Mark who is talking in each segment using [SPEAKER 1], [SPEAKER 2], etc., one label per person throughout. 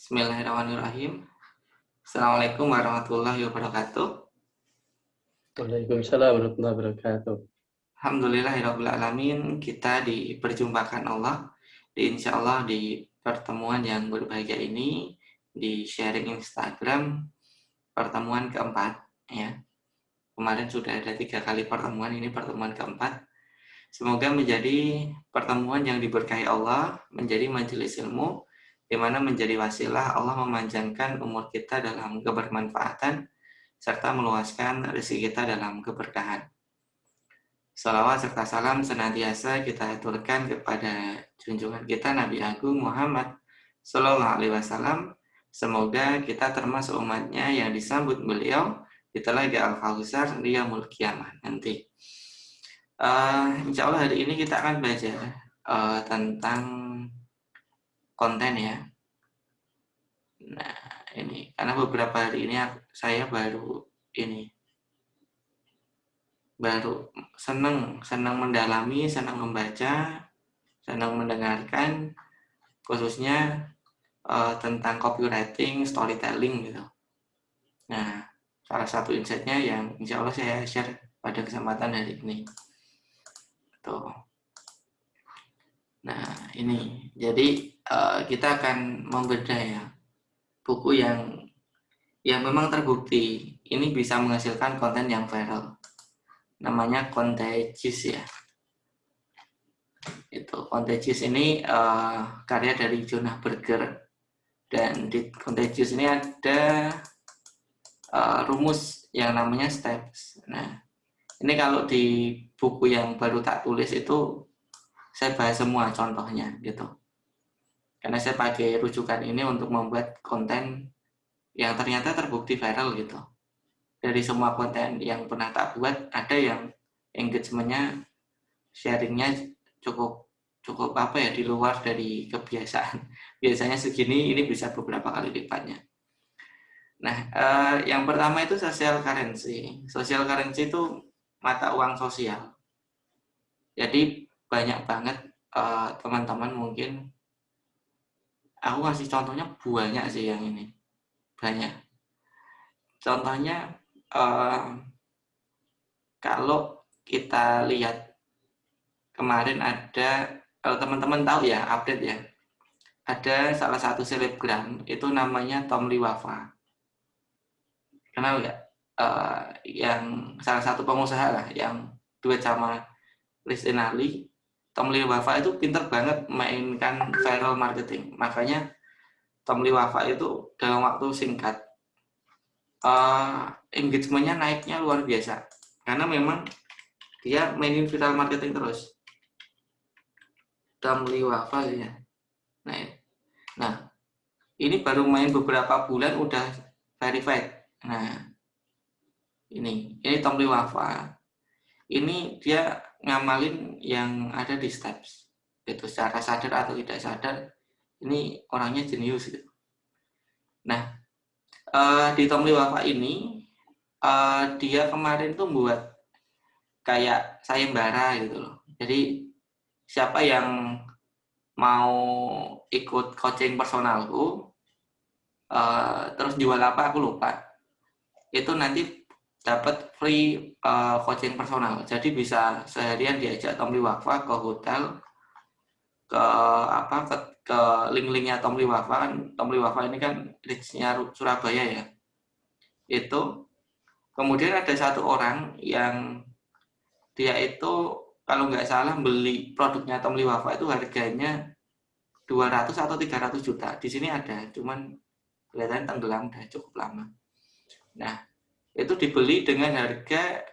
[SPEAKER 1] Bismillahirrahmanirrahim. Assalamualaikum warahmatullahi wabarakatuh.
[SPEAKER 2] Waalaikumsalam warahmatullahi wabarakatuh.
[SPEAKER 1] Alhamdulillahirrahmanirrahim. Kita diperjumpakan Allah insya Allah di pertemuan yang berbahagia ini, di sharing Instagram pertemuan keempat ya. Kemarin sudah ada 3 kali pertemuan, ini pertemuan keempat. Semoga menjadi pertemuan yang diberkahi Allah, menjadi majelis ilmu di mana menjadi wasilah Allah memanjangkan umur kita dalam kebermanfaatan serta meluaskan rezeki kita dalam keberkahan. Salawat serta salam senantiasa kita aturkan kepada junjungan kita Nabi Agung Muhammad Sallallahu Alaihi Wasallam. Semoga kita termasuk umatnya yang disambut beliau di Telaga Al-Kautsar di Yaumul Qiyamah nanti. Insya Allah hari ini kita akan belajar tentang konten ya. Nah ini karena beberapa hari ini saya baru senang mendalami, senang membaca, senang mendengarkan, khususnya tentang copywriting, storytelling gitu. Nah, salah satu insight-nya yang insya Allah saya share pada kesempatan hari ini. Tuh. Nah, ini. Jadi kita akan membedah ya buku yang memang terbukti ini bisa menghasilkan konten yang viral. Namanya Contagious ya. Itu Contagious ini karya dari Jonah Berger, dan di Contagious ini ada rumus yang namanya steps. Nah, ini kalau di buku yang baru tak tulis itu saya bahas semua contohnya gitu. Karena saya pakai rujukan ini untuk membuat konten yang ternyata terbukti viral gitu. Dari semua konten yang pernah tak buat, ada yang engagementnya, sharingnya cukup apa ya, di luar dari kebiasaan. Biasanya segini, ini bisa beberapa kali lipatnya. Nah, yang pertama itu social currency. Social currency itu mata uang sosial. Jadi banyak banget teman-teman mungkin, aku kasih contohnya banyak sih yang ini. Banyak. Contohnya kalau kita lihat kemarin ada, kalau teman-teman tahu ya, update ya. Ada salah satu selebgram itu namanya Tom Liwafa. Kenal nggak? Yang salah satu pengusaha lah yang duet sama Listin Ali. Tom Liwafa itu pinter banget mainkan viral marketing. Makanya Tom Liwafa itu dalam waktu singkat engagementnya naiknya luar biasa. Karena memang dia mainin viral marketing terus. Tom Liwafa ya. Nah, ini baru main beberapa bulan udah verified. Nah, ini Tom Liwafa. Ini dia ngamalin yang ada di steps. Itu secara sadar atau tidak sadar, ini orangnya jenius gitu. Nah, di Tom Liwafa ini dia kemarin tuh buat kayak sayembara gitu loh. Jadi siapa yang mau ikut coaching personalku, terus jual apa aku lupa, itu nanti dapat free coaching personal. Jadi bisa seharian diajak Tom Liwafa ke hotel, ke link-linknya Tom Liwafa kan. Tom Liwafa ini kan reach-nya Surabaya ya. Itu kemudian ada satu orang yang dia itu kalau nggak salah beli produknya Tom Liwafa itu harganya 200 atau 300 juta. Di sini ada, cuman kelihatan tenggelam udah cukup lama. Nah, itu dibeli dengan harga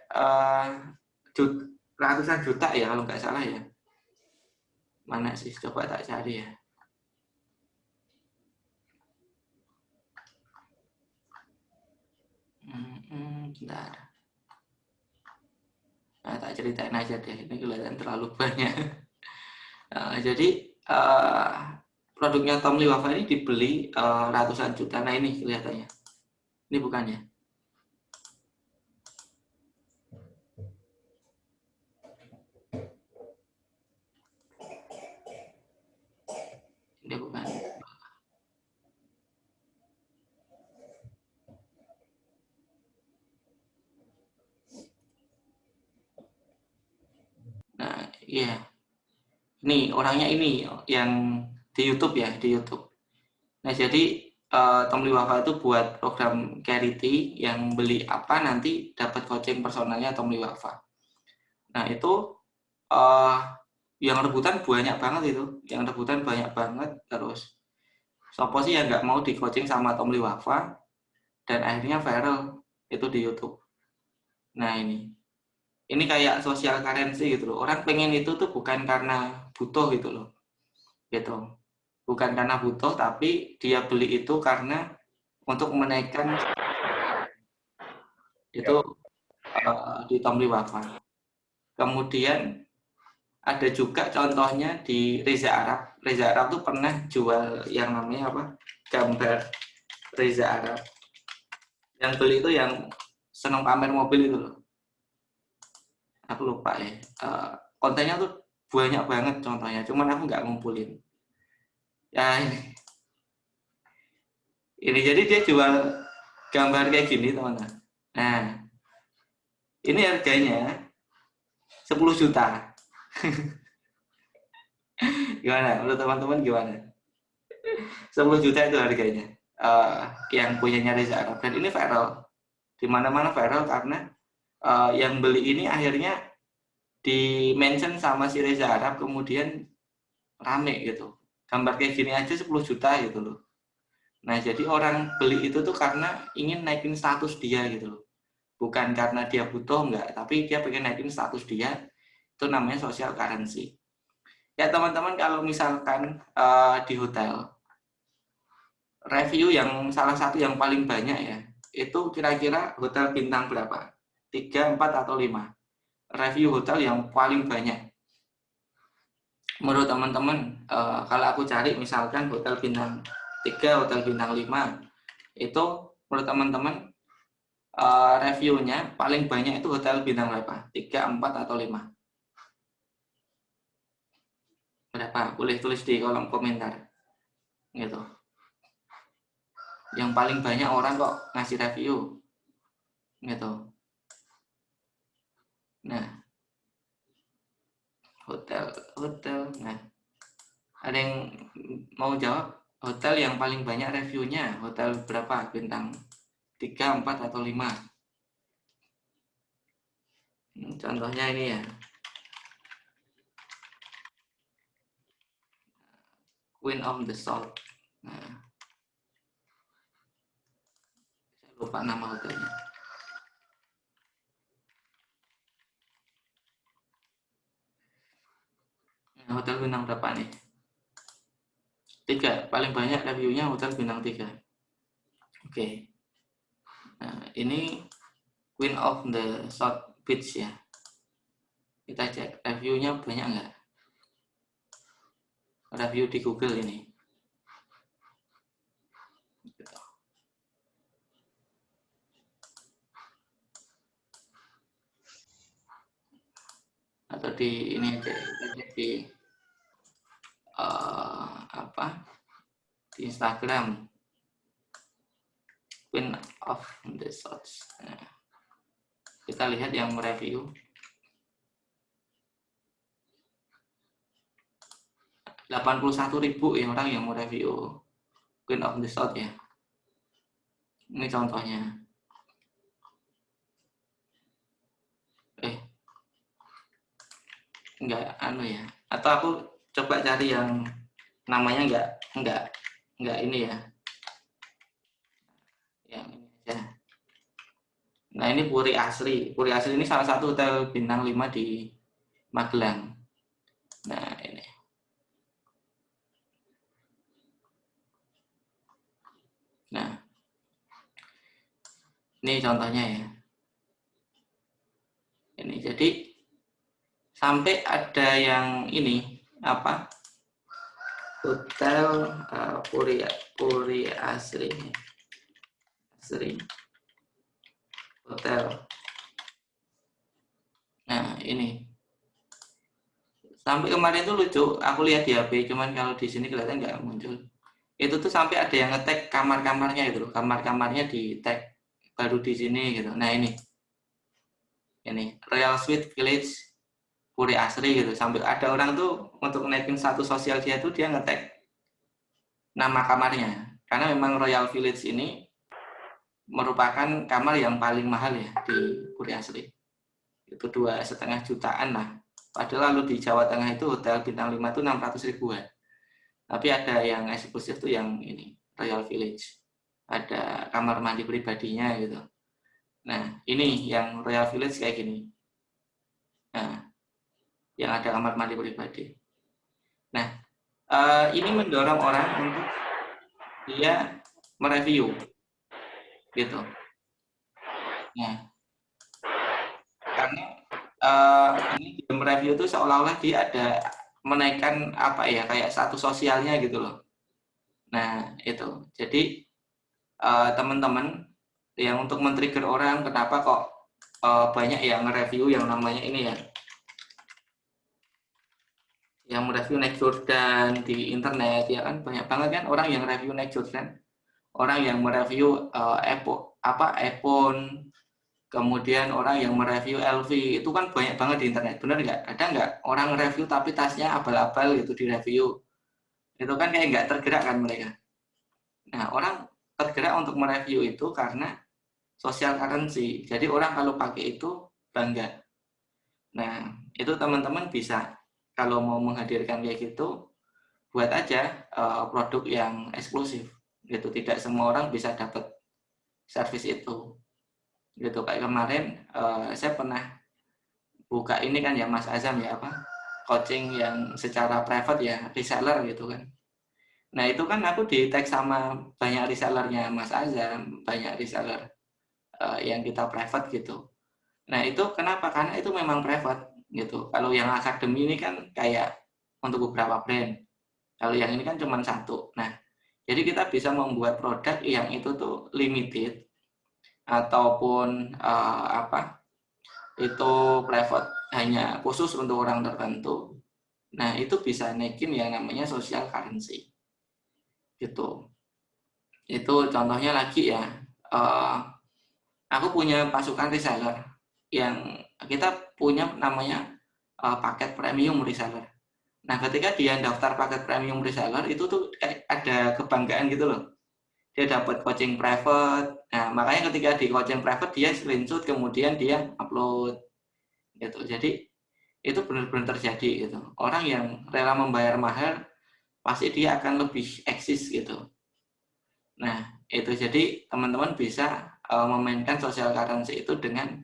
[SPEAKER 1] ratusan juta ya kalau nggak salah ya. Mana sih, coba tak cari ya. Bentar. Nah, tak ceritain aja deh, ini kelihatan terlalu banyak. Jadi produknya Tom Liwafa ini dibeli ratusan juta. Nah ini kelihatannya, ini bukannya. Ini bukan. Iya. Ini orangnya ini yang di YouTube ya, di YouTube. Nah, jadi Tom Liwafa itu buat program charity yang beli apa nanti dapat coaching personalnya Tom Liwafa. Nah, itu yang rebutan banyak banget itu. Yang rebutan banyak banget. Terus, sopo sih yang nggak mau di coaching sama Tom Liwafa dan akhirnya viral itu di YouTube. Nah, ini kayak social currency gitu loh. Orang pengen itu tuh bukan karena butuh gitu loh. Gitu. Bukan karena butuh, tapi dia beli itu karena untuk menaikkan itu di Tom Liwafa. Kemudian ada juga contohnya di Reza Arab. Reza Arab tuh pernah jual yang namanya apa? Gambar Reza Arab. Yang beli itu yang seneng pamer mobil itu loh. Aku lupa ya. Kontennya tuh banyak banget contohnya, cuman aku nggak ngumpulin. Ya ini jadi dia jual gambar kayak gini teman-teman. Nah, ini harganya 10 juta. Gimana? Menurut teman-teman gimana? 10 juta itu harganya. Yang punyanya Reza Arab. Dan ini viral. Di mana-mana viral karena yang beli ini akhirnya di-mention sama si Reza Arab, kemudian rame gitu. Gambar kayak gini aja 10 juta gitu loh. Nah, jadi orang beli itu tuh karena ingin naikin status dia gitu loh. Bukan karena dia butuh, enggak. Tapi dia pengen naikin status dia. Itu namanya social currency. Ya teman-teman, kalau misalkan di hotel, review yang salah satu yang paling banyak ya, itu kira-kira hotel bintang berapa? 3, 4, atau 5? Review hotel yang paling banyak. Menurut teman-teman, kalau aku cari misalkan hotel bintang 3, hotel bintang 5, itu menurut teman-teman reviewnya paling banyak itu hotel bintang berapa? 3, 4, atau 5? Berapa? Boleh tulis di kolom komentar. Gitu. Yang paling banyak orang kok ngasih review. Gitu. Nah, hotel. Nah, ada yang mau jawab? Hotel yang paling banyak reviewnya, hotel berapa? Bintang 3, 4, atau 5? Contohnya ini ya. Queen of the South. Nah, saya lupa nama hotelnya. Nah, hotel bintang berapa nih? 3. Paling banyak reviewnya hotel bintang 3. Oke. Nah, ini Queen of the South Beach ya. Kita cek reviewnya banyak nggak? Review di Google ini. Atau di ini aja, di apa? Di Instagram. Queen of the South. Nah, kita lihat yang mereview. 81.000 ya orang yang mau review Queen of the South ya. Ini contohnya. Enggak anu ya. Atau aku coba cari yang namanya enggak ini ya. Yang ini aja. Nah, ini Puri Asri. Puri Asri ini salah satu hotel bintang 5 di Magelang. Nah, ini. Nah, ini contohnya ya. Ini jadi sampai ada yang ini apa? Hotel Puri Asri. Asri Hotel. Nah, ini. Sampai kemarin tuh lucu, aku lihat di HP, cuman kalau di sini kelihatan nggak muncul. Itu tuh sampai ada yang nge-tag kamar-kamarnya itu, kamar-kamarnya di tag baru di sini gitu. Nah, ini Royal Suite Village puri asri gitu. Sampai ada orang tuh untuk naikin status sosial dia tuh dia ngetek nama kamarnya. Karena memang Royal Village ini merupakan kamar yang paling mahal ya di Puri Asri. Itu 2,5 jutaan lah. Padahal lalu di Jawa Tengah itu hotel bintang 5 itu 600 ribuan. Tapi ada yang eksklusif tuh yang ini, Royal Village. Ada kamar mandi pribadinya gitu. Nah, ini yang Royal Village kayak gini. Nah, yang ada kamar mandi pribadi. Nah, ini mendorong orang untuk dia mereview gitu. Nah, karena ini dia mereview itu seolah-olah dia ada menaikkan apa ya kayak status sosialnya gitu loh. Nah, itu. Jadi teman-teman yang untuk men-trigger orang kenapa kok banyak yang nge-review yang namanya ini ya. Yang mereview Nike Jordan di internet ya kan banyak banget kan orang yang review Nike Jordan. Orang yang mereview iPhone, kemudian orang yang mereview LV itu kan banyak banget di internet, bener nggak? Ada nggak orang review tapi tasnya abal-abal gitu di review? Itu kan kayak nggak tergerak kan mereka. Nah orang tergerak untuk mereview itu karena social currency. Jadi orang kalau pakai itu bangga. Nah itu teman-teman bisa kalau mau menghadirkan kayak gitu, buat aja produk yang eksklusif. Gitu tidak semua orang bisa dapat service itu. Gitu kayak kemarin saya pernah buka ini kan ya Mas Azam ya apa coaching yang secara private ya reseller gitu kan. Nah itu kan aku di tag sama banyak resellernya Mas Azam, banyak reseller yang kita private gitu. Nah itu kenapa? Karena itu memang private gitu. Kalau yang akademi ini kan kayak untuk beberapa brand. Kalau yang ini kan cuma satu. Nah jadi kita bisa membuat produk yang itu tuh limited ataupun itu private hanya khusus untuk orang tertentu. Nah, itu bisa naikin yang namanya social currency. Gitu. Itu contohnya lagi ya. Aku punya pasukan reseller yang kita punya namanya paket premium reseller. Nah, ketika dia daftar paket premium reseller itu tuh kayak ada kebanggaan gitu loh. Dia dapat coaching private. Nah, makanya ketika di coaching private dia screenshot kemudian dia upload gitu. Jadi itu benar-benar terjadi gitu. Orang yang rela membayar mahal pasti dia akan lebih eksis gitu. Nah, itu jadi teman-teman bisa memainkan social currency itu dengan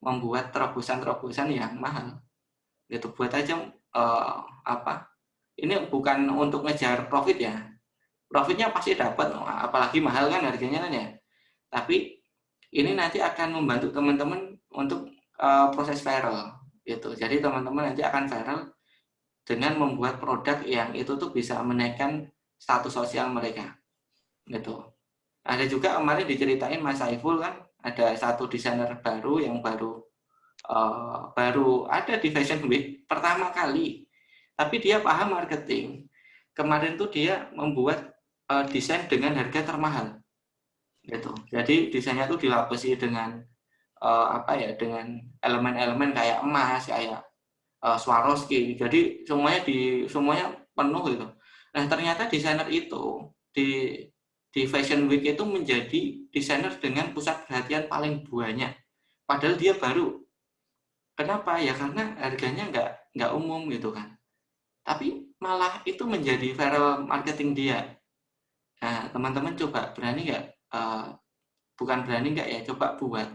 [SPEAKER 1] membuat terobosan-terobosan yang mahal. Gitu buat aja ini bukan untuk ngejar profit ya. Profitnya pasti dapat, apalagi mahal kan harganya kan ya. Tapi ini nanti akan membantu teman-teman untuk proses viral gitu. Jadi teman-teman nanti akan viral dengan membuat produk yang itu tuh bisa menaikkan status sosial mereka gitu. Ada juga kemarin diceritain Mas Saiful kan ada satu desainer baru yang baru ada di Fashion Week pertama kali, tapi dia paham marketing. Kemarin tuh dia membuat desain dengan harga termahal gitu. Jadi desainnya tuh dilapisi dengan dengan elemen-elemen kayak emas, kayak Swarovski. Jadi semuanya penuh gitu. Nah, ternyata desainer itu di Fashion Week itu menjadi desainer dengan pusat perhatian paling banyak. Padahal dia baru. Kenapa? Ya karena harganya nggak umum gitu kan. Tapi malah itu menjadi viral marketing dia. Nah, teman-teman coba berani nggak? Bukan berani nggak ya? Coba buat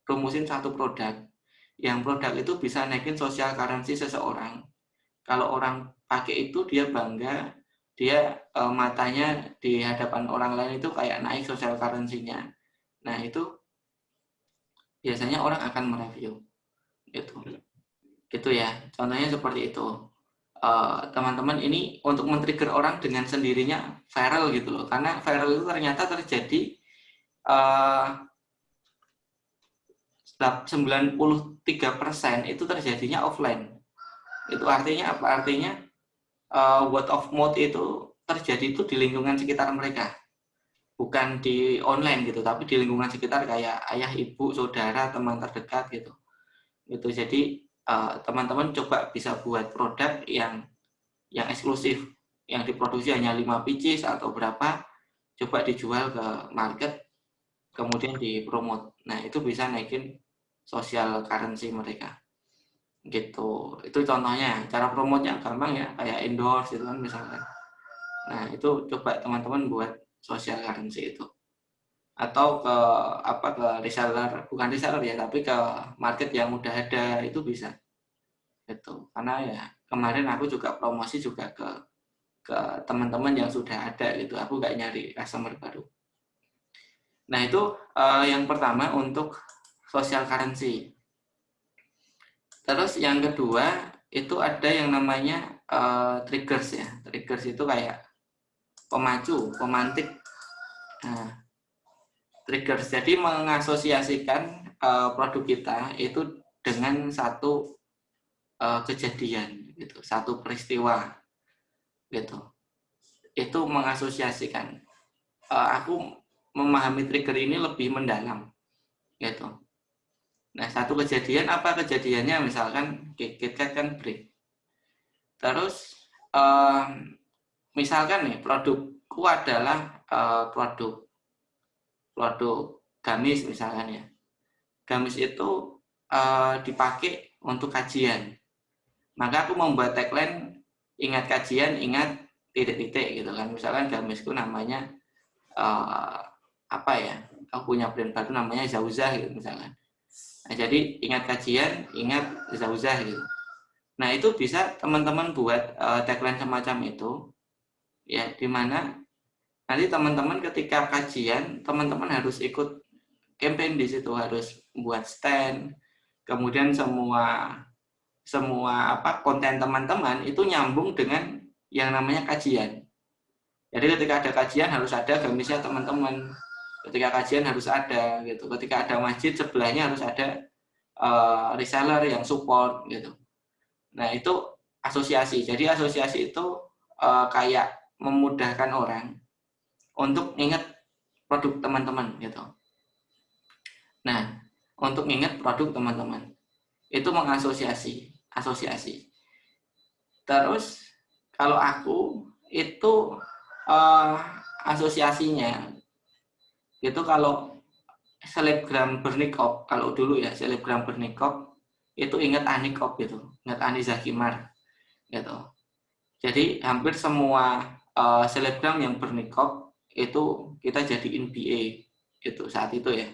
[SPEAKER 1] promosiin satu produk. Yang produk itu bisa naikin social currency seseorang. Kalau orang pakai itu dia bangga, dia matanya di hadapan orang lain itu kayak naik social currency-nya. Nah, itu biasanya orang akan mereview. Gitu ya. Contohnya seperti itu. Teman-teman ini untuk men-trigger orang dengan sendirinya viral gitu loh. Karena viral itu ternyata terjadi 93% itu terjadinya offline. Itu artinya apa? Artinya word of mouth itu terjadi itu di lingkungan sekitar mereka. Bukan di online gitu, tapi di lingkungan sekitar kayak ayah, ibu, saudara, teman terdekat gitu. Jadi teman-teman coba bisa buat produk yang eksklusif, yang diproduksi hanya 5 pieces atau berapa, coba dijual ke market, kemudian dipromot. Nah, itu bisa naikin social currency mereka. Gitu. Itu contohnya. Cara promotnya gampang ya, kayak endorse itu kan misalkan. Nah, itu coba teman-teman buat social currency itu. Atau ke reseller, bukan reseller ya, tapi ke market yang udah ada, itu bisa. Gitu. Karena ya kemarin aku juga promosi juga ke teman-teman yang sudah ada gitu. Aku nggak nyari customer baru. Nah, itu yang pertama untuk social currency. Terus yang kedua itu ada yang namanya triggers ya. Triggers itu kayak pemacu, pemantik. Nah, triggers jadi mengasosiasikan produk kita itu dengan satu kejadian gitu, satu peristiwa gitu. Itu mengasosiasikan. Aku memahami trigger ini lebih mendalam gitu. Nah, satu kejadian, apa kejadiannya? Misalkan KitKat kan break. Terus misalkan nih produkku adalah produk gamis misalkan ya. Gamis itu dipakai untuk kajian. Maka aku membuat tagline, ingat kajian, ingat titik-titik gitu kan. Misalkan gamisku namanya apa ya? Aku punya brand baru namanya Zauzah gitu misalkan. Nah, jadi ingat kajian, ingat Zauzah gitu. Nah, itu bisa teman-teman buat tagline semacam itu ya, di mana nanti teman-teman ketika kajian, teman-teman harus ikut campaign di situ, harus buat stand, kemudian semua konten teman-teman itu nyambung dengan yang namanya kajian. Jadi ketika ada kajian harus ada gamisnya teman-teman. Ketika kajian harus ada gitu. Ketika ada masjid sebelahnya harus ada reseller yang support gitu. Nah, itu asosiasi. Jadi asosiasi itu kayak memudahkan orang untuk ingat produk teman-teman gitu. Nah, untuk ingat produk teman-teman itu mengasosiasi, asosiasi. Terus kalau aku itu asosiasinya itu kalau selebgram bernikop, kalau dulu ya selebgram bernikop itu ingat Anikop gitu, ingat Ani Zakimar gitu. Jadi hampir semua selebgram yang bernikop itu kita jadiin BA itu saat itu ya.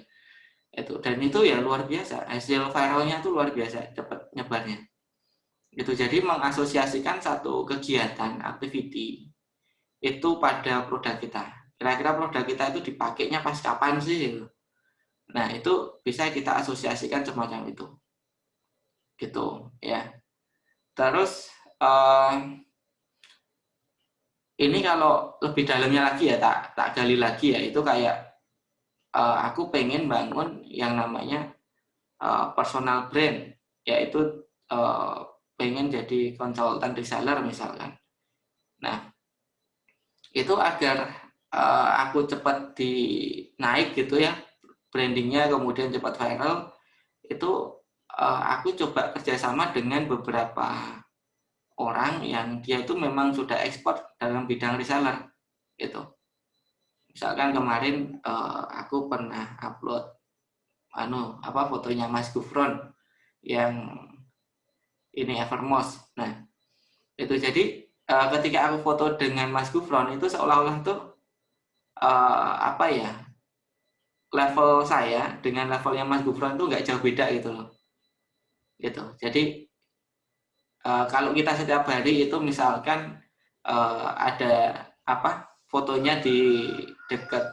[SPEAKER 1] Itu dan itu ya luar biasa, hasil viralnya tuh luar biasa cepat nyebarnya. Itu jadi mengasosiasikan satu kegiatan activity itu pada produk kita. Kira-kira produk kita itu dipakainya pas kapan sih? Nah, itu bisa kita asosiasikan semacam itu. Gitu ya. Terus ini kalau lebih dalamnya lagi ya, tak gali lagi ya, itu kayak aku pengen bangun yang namanya personal brand, yaitu pengen jadi konsultan reseller misalkan. Nah, itu agar aku cepat naik gitu ya, brandingnya kemudian cepat viral, itu aku coba kerjasama dengan beberapa orang yang dia itu memang sudah ekspor dalam bidang reseller gitu. Misalkan kemarin aku pernah upload fotonya Mas Gufron yang ini Evermost. Nah, itu jadi ketika aku foto dengan Mas Gufron itu seolah-olah tuh level saya dengan levelnya Mas Gufron itu nggak jauh beda gitu loh. Gitu. Jadi kalau kita setiap hari itu misalkan ada fotonya di dekat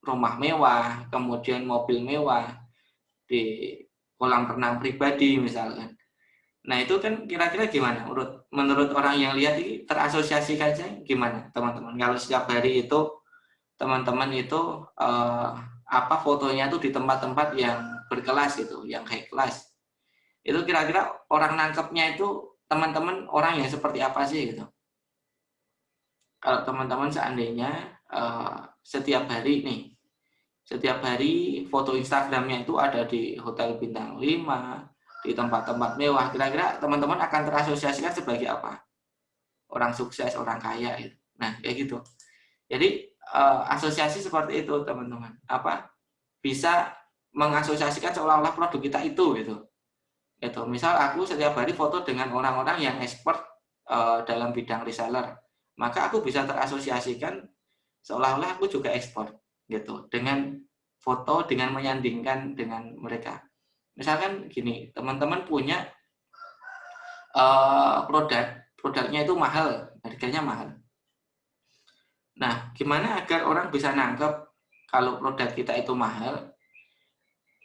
[SPEAKER 1] rumah mewah, kemudian mobil mewah, di kolam renang pribadi misalkan. Nah, itu kan kira-kira gimana menurut orang yang lihat ini, terasosiasikan saja gimana teman-teman? Kalau setiap hari itu teman-teman itu fotonya tuh di tempat-tempat yang berkelas gitu, yang high class. Itu kira-kira orang nangkepnya itu teman-teman orang yang seperti apa sih gitu. Kalau teman-teman seandainya setiap hari foto Instagramnya itu ada di hotel bintang 5, di tempat-tempat mewah, kira-kira teman-teman akan terasosiasikan sebagai apa? Orang sukses, orang kaya gitu. Nah, kayak gitu. Jadi asosiasi seperti itu, teman-teman. Apa? Bisa mengasosiasikan seolah-olah produk kita itu gitu. Itu. Misal aku setiap hari foto dengan orang-orang yang expert dalam bidang reseller, maka aku bisa terasosiasikan seolah-olah aku juga ekspor gitu dengan foto, dengan menyandingkan dengan mereka. Misalkan gini, teman-teman punya produknya itu mahal, harganya mahal. Nah, gimana agar orang bisa nangkep kalau produk kita itu mahal?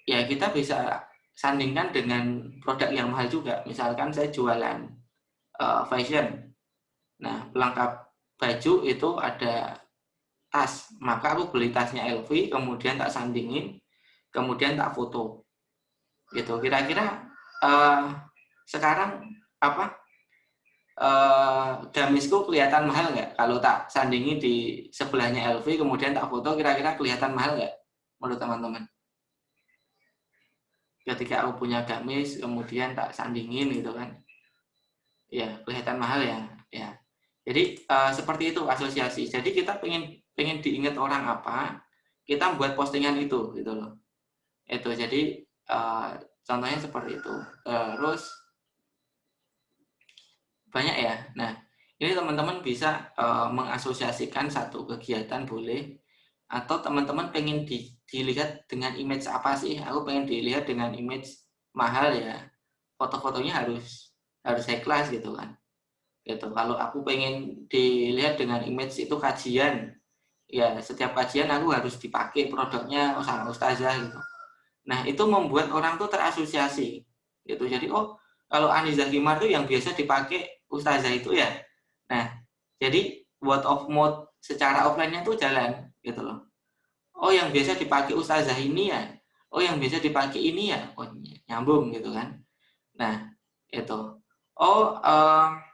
[SPEAKER 1] Ya kita bisa sandingkan dengan produk yang mahal juga. Misalkan saya jualan fashion. Nah, pelengkap baju itu ada tas, maka aku beli tasnya LV, kemudian tak sandingin, kemudian tak foto. Gitu. Kira-kira sekarang apa? Gamisku kelihatan mahal nggak? Kalau tak sandingi di sebelahnya LV, kemudian tak foto, kira-kira kelihatan mahal nggak? Menurut teman-teman? Ketika aku punya gamis, kemudian tak sandingin gitu kan? Ya, kelihatan mahal ya. Ya. Jadi seperti itu asosiasi. Jadi kita pengen diingat orang apa, kita buat postingan itu gitu loh. Itu jadi contohnya seperti itu. Terus banyak ya. Nah, ini teman-teman bisa mengasosiasikan satu kegiatan boleh, atau teman-teman pengen dilihat dengan image apa sih? Aku pengen dilihat dengan image mahal ya. Foto-fotonya harus high class gitu kan. Gitu. Kalau aku pengen dilihat dengan image itu kajian, ya setiap kajian aku harus dipakai produknya sama ustazah gitu. Nah, itu membuat orang tuh terasosiasi gitu. Jadi kalau Aniza Himar tuh yang biasa dipakai ustazah itu ya. Nah, jadi word of mouth secara offline-nya tuh jalan gitu loh. Oh, yang biasa dipakai ustazah ini ya. Oh, yang biasa dipakai ini ya. Oh, nyambung gitu kan. Nah, itu. Oh,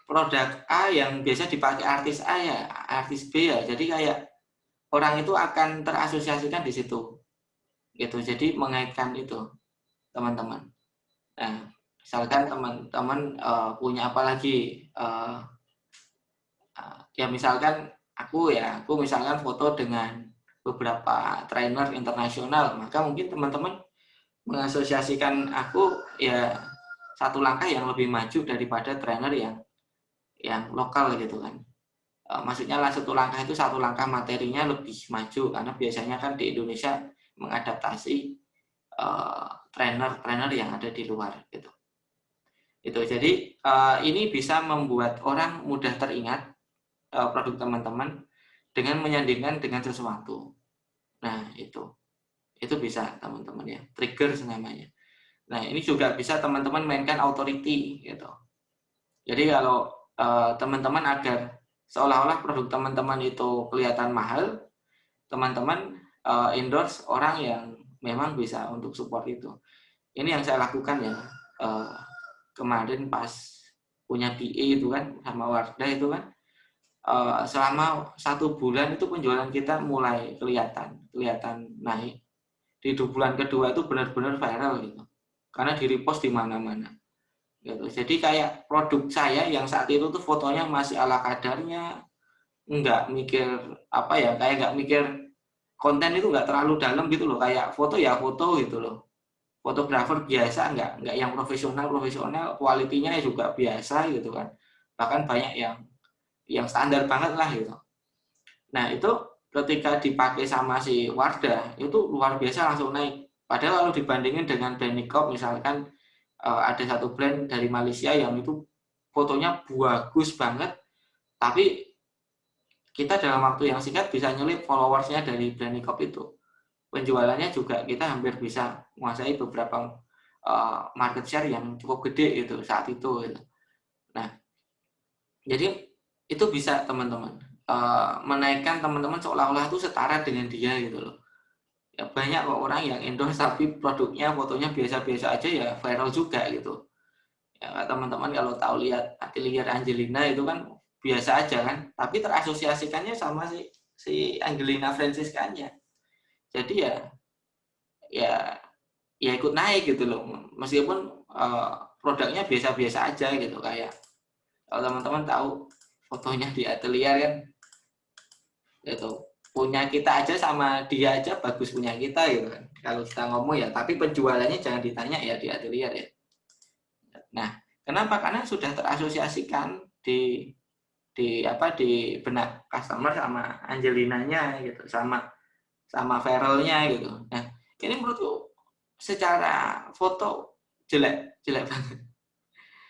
[SPEAKER 1] produk A yang biasa dipakai artis A ya, artis B ya. Jadi kayak orang itu akan terasosiasikan di situ. Gitu. Jadi mengaitkan itu, teman-teman. Nah, misalkan teman-teman punya apa lagi? Ya misalkan aku misalkan foto dengan beberapa trainer internasional, maka mungkin teman-teman mengasosiasikan aku ya satu langkah yang lebih maju daripada trainer yang lokal gitu kan. Maksudnya lah satu langkah itu satu langkah materinya lebih maju, karena biasanya kan di Indonesia mengadaptasi trainer-trainer yang ada di luar gitu. Itu jadi ini bisa membuat orang mudah teringat produk teman-teman dengan menyandingkan dengan sesuatu. Nah, itu bisa teman-teman ya, trigger namanya. Nah, ini juga bisa teman-teman mainkan authority gitu. Jadi kalau teman-teman agar seolah-olah produk teman-teman itu kelihatan mahal, teman-teman endorse orang yang memang bisa untuk support itu. Ini yang saya lakukan ya kemarin pas punya PA itu kan sama Wardah itu kan selama 1 bulan itu penjualan kita mulai kelihatan naik. Di 2 bulan kedua itu benar-benar viral gitu, karena di repost di mana-mana gitu. Jadi kayak produk saya yang saat itu tuh fotonya masih ala kadarnya, nggak mikir kayak nggak mikir konten itu nggak terlalu dalam gitu loh, kayak foto ya foto gitu loh, fotografer biasa, nggak yang profesional, kualitinya juga biasa gitu kan, bahkan banyak yang standar banget lah gitu. Nah itu ketika dipakai sama si Wardah itu luar biasa langsung naik. Padahal kalau dibandingin dengan brand Nikop misalkan ada satu brand dari Malaysia yang itu fotonya bagus banget, tapi kita dalam waktu yang singkat bisa nyelip followersnya dari brand Nikop itu. Penjualannya juga kita hampir bisa menguasai beberapa market share yang cukup gede gitu saat itu. Gitu. Nah, jadi itu bisa teman-teman menaikkan teman-teman seolah-olah itu setara dengan dia gitu loh. Ya banyak kok orang yang endorse tapi produknya fotonya biasa-biasa aja ya viral juga gitu. Ya teman-teman kalau tahu lihat Atelier Angelina itu kan biasa aja kan, tapi terasosiasikannya sama si Angelina Franciscanya. Jadi ya ikut naik gitu loh. Meskipun produknya biasa-biasa aja gitu. Kayak kalau teman-teman tahu fotonya di atelier kan, itu punya kita aja sama dia aja bagus punya kita gitu kan. Kalau kita ngomong ya, tapi penjualannya jangan ditanya ya di atelier ya. Nah, kenapa? Karena sudah terasosiasikan di benak customer sama Angelinanya gitu, sama viralnya gitu. Nah, ini menurutku secara foto jelek banget.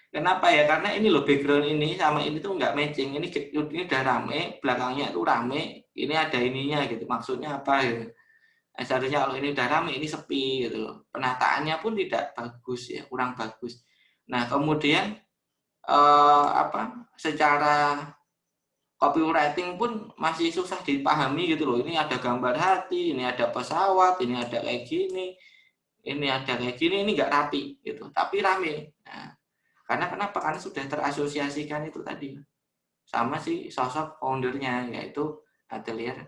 [SPEAKER 1] Kenapa ya? Karena ini loh background ini sama ini tuh nggak matching. Ini udah rame, belakangnya tuh rame, ini ada ininya gitu. Maksudnya apa gitu. Nah, seharusnya kalau ini udah rame, ini sepi gitu loh. Penataannya pun tidak bagus ya, kurang bagus. Nah, kemudian secara copywriting pun masih susah dipahami gitu loh. Ini ada gambar hati, ini ada pesawat, ini ada kayak gini, ini ada kayak gini, ini nggak rapi gitu. Tapi rame. Nah, karena kenapa? Karena sudah terasosiasikan itu tadi sama si sosok foundernya, yaitu atelier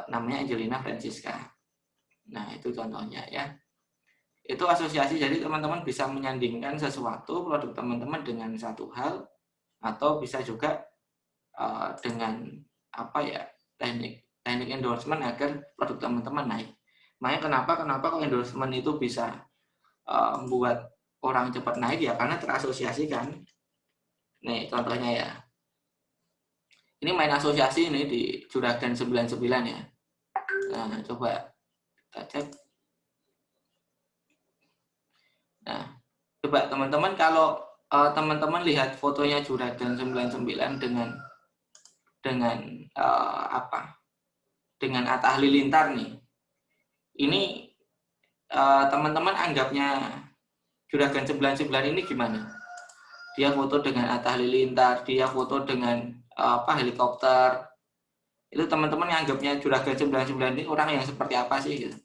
[SPEAKER 1] namanya Angelina Francisca. Nah, itu contohnya ya. Itu asosiasi, jadi teman-teman bisa menyandingkan sesuatu produk teman-teman dengan satu hal, atau bisa juga dengan teknik endorsement agar produk teman-teman naik. Makanya kenapa kalau endorsement itu bisa membuat orang cepat naik ya karena terasosiasikan. Nih contohnya ya. Ini main asosiasi ini di Juragan 99 ya. Nah, coba kita cek. Nah, coba teman-teman kalau teman-teman lihat fotonya Juragan 99 dengan dengan Atta Halilintar nih. Ini teman-teman anggapnya Juragan 99 ini gimana? Dia foto dengan Atta Halilintar, dia foto dengan helikopter. Itu teman-teman anggapnya Juragan 99 ini orang yang seperti apa sih gitu.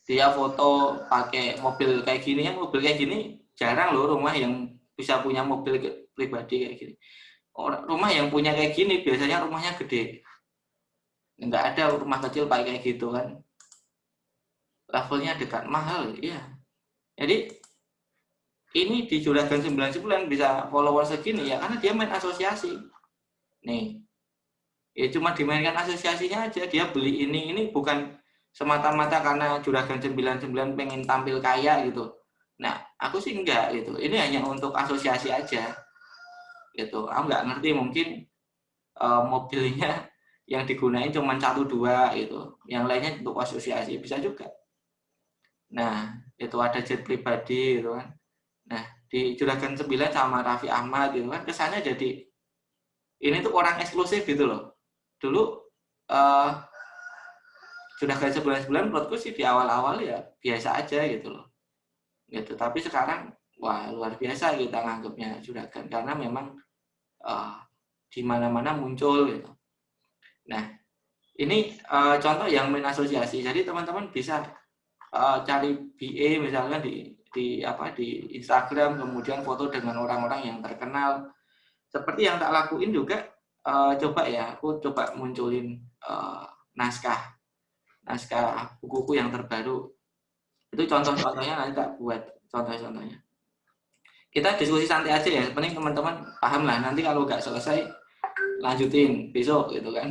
[SPEAKER 1] Dia foto pakai mobil kayak gini, ya mobil kayak gini jarang loh rumah yang bisa punya mobil pribadi kayak gini. Rumah yang punya kayak gini biasanya rumahnya gede. Nggak ada rumah kecil kayak gitu kan. Levelnya dekat, mahal, iya. Jadi ini di Juragan 99 bisa follower segini ya karena dia main asosiasi. Nih, ya cuma dimainkan asosiasinya aja. Dia beli ini bukan semata-mata karena Juragan 99 pengen tampil kaya gitu. Nah, aku sih enggak gitu. Ini hanya untuk asosiasi aja. Gitu. Aku nggak ngerti mungkin mobilnya yang digunain cuma 1-2 gitu. Yang lainnya untuk asosiasi bisa juga. Nah, itu ada jet pribadi gitu kan. Nah, di Juragan 9 sama Raffi Ahmad gitu kan kesannya jadi ini tuh orang eksklusif gitu loh. Dulu Juragan 99 menurutku sih di awal-awal ya biasa aja gitu loh. Gitu. Tapi sekarang wah luar biasa kita nganggapnya Juragan karena memang di mana-mana muncul gitu. Nah, ini contoh yang main asosiasi. Jadi teman-teman bisa cari BA misalnya di Instagram, kemudian foto dengan orang-orang yang terkenal. Seperti yang tak lakuin juga, aku coba munculin naskah bukuku yang terbaru. Itu contoh-contohnya nanti tak buat contoh-contohnya. Kita diskusi santai aja ya, penting teman-teman paham lah. Nanti kalau nggak selesai, lanjutin besok gitu kan.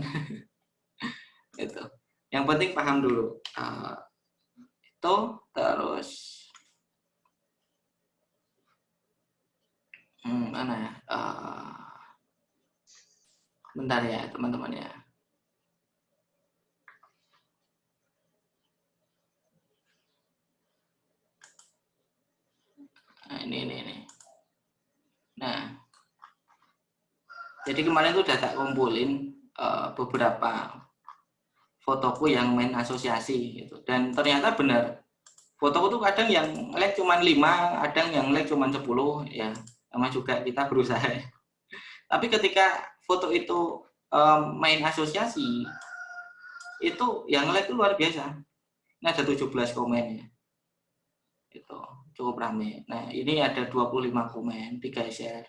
[SPEAKER 1] Itu. Yang penting paham dulu. Itu terus mana ya? Bentar ya teman-teman ya. Nah, ini. Nah, jadi kemarin tuh udah tak kumpulin beberapa fotoku yang main asosiasi gitu. Dan ternyata benar. Fotoku tuh kadang yang like cuma 5, kadang yang like cuma 10 ya. Sama juga kita berusaha. Tapi ketika foto itu main asosiasi itu yang like itu luar biasa. Ini ada 17 komen ya. Itu cukup ramai. Nah, ini ada 25 komen, 3 share.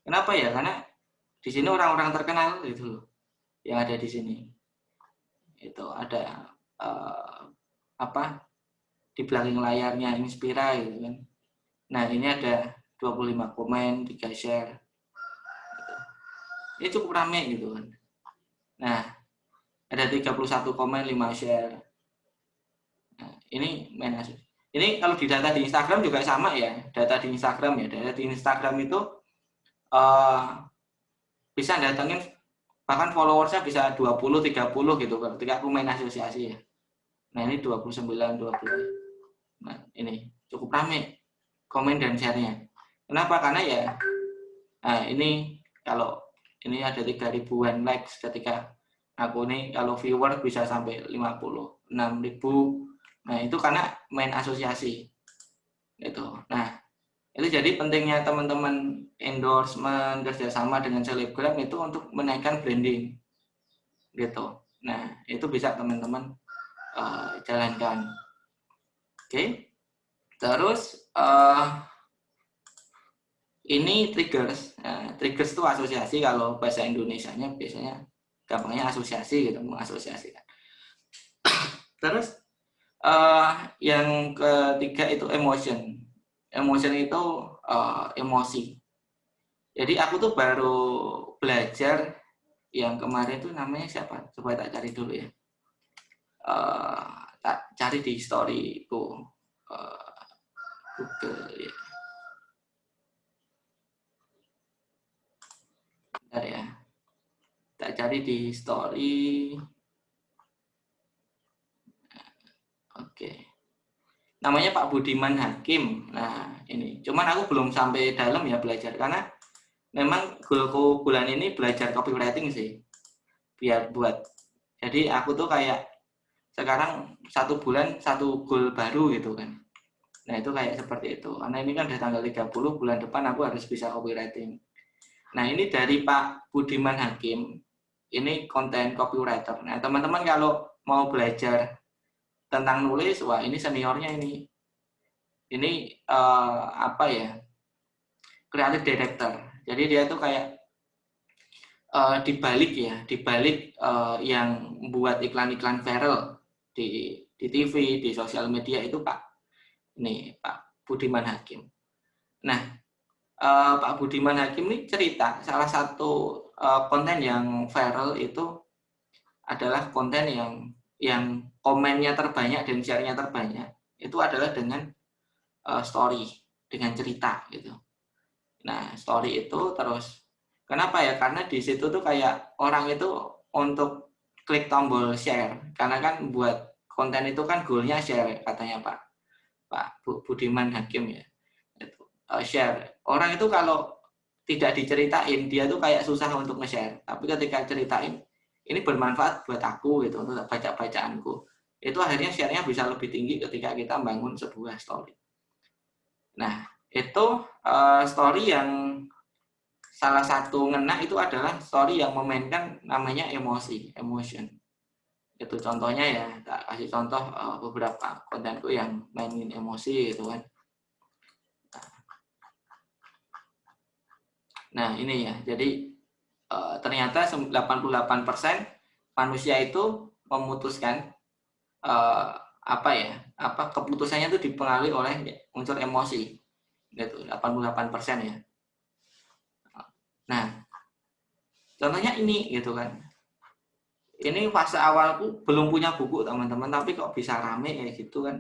[SPEAKER 1] Kenapa ya? Karena di sini orang-orang terkenal gitu loh yang ada di sini. Itu ada di belakang layarnya Inspira gitu kan. Nah, ini ada 25 komen, 3 share. Gitu. Ini cukup rame gitu kan. Nah, ada 31 komen, 5 share. Nah, ini main asli. Ini kalau di data di Instagram juga sama ya. Data di Instagram ya. Data di Instagram itu bisa datangin bahkan followersnya bisa 20, 30 gitu ketika aku main asosiasi ya. Nah, ini 29, 20. Nah, ini cukup rame komen dan share-nya. Kenapa? Karena ya, nah ini kalau ini ada 3.000-an likes ketika aku nih, kalau viewer bisa sampai 56.000. Nah, itu karena main asosiasi. Gitu. Nah, itu jadi pentingnya teman-teman endorsement, kerjasama dengan selebgram itu untuk menaikkan branding. Gitu. Nah, itu bisa teman-teman jalankan. Oke. Terus ini triggers. Nah, triggers itu asosiasi, kalau bahasa Indonesianya biasanya gampangnya asosiasi gitu, mengasosiasikan. Terus yang ketiga itu emotion. Emotion itu emosi. Jadi aku tuh baru belajar yang kemarin tuh namanya siapa? Coba tak cari dulu ya. Tak cari di storyku Google ya. Bentar ya. Tak cari di story. Oke. Namanya Pak Budiman Hakim. Nah, ini. Cuman aku belum sampai dalam ya belajar karena memang goalku bulan ini belajar copywriting sih. Biar buat. Jadi aku tuh kayak sekarang 1 bulan 1 goal baru gitu kan. Nah, itu kayak seperti itu. Karena ini kan udah tanggal 30, bulan depan aku harus bisa copywriting. Nah, ini dari Pak Budiman Hakim. Ini konten copywriter. Nah, teman-teman kalau mau belajar tentang nulis, wah ini seniornya ini. Ini apa ya? Creative director. Jadi dia tuh kayak dibalik yang buat iklan-iklan viral di TV, di sosial media itu Pak Budiman Hakim. Nah, Pak Budiman Hakim ini cerita salah satu konten yang viral itu adalah konten yang komennya terbanyak dan share-nya terbanyak itu adalah dengan story, dengan cerita gitu. Nah, story itu terus kenapa ya? Karena di situ tuh kayak orang itu untuk klik tombol share, karena kan buat konten itu kan goalnya share katanya Pak Budiman Hakim ya. Itu share. Orang itu kalau tidak diceritain dia tuh kayak susah untuk nge-share. Tapi ketika ceritain ini bermanfaat buat aku gitu untuk baca-bacaanku. Itu akhirnya share-nya bisa lebih tinggi ketika kita bangun sebuah story. Nah, itu story yang salah satu ngena itu adalah story yang memainkan namanya emotion. Itu contohnya ya, tak kasih contoh beberapa kontenku yang mainin emosi gitu kan. Nah, ini ya. Jadi ternyata 88% manusia itu memutuskan keputusannya itu dipengaruhi oleh unsur emosi. Gitu, 88% ya. Nah, contohnya ini gitu kan. Ini fase awalku belum punya buku teman-teman, tapi kok bisa rame kayak gitu kan.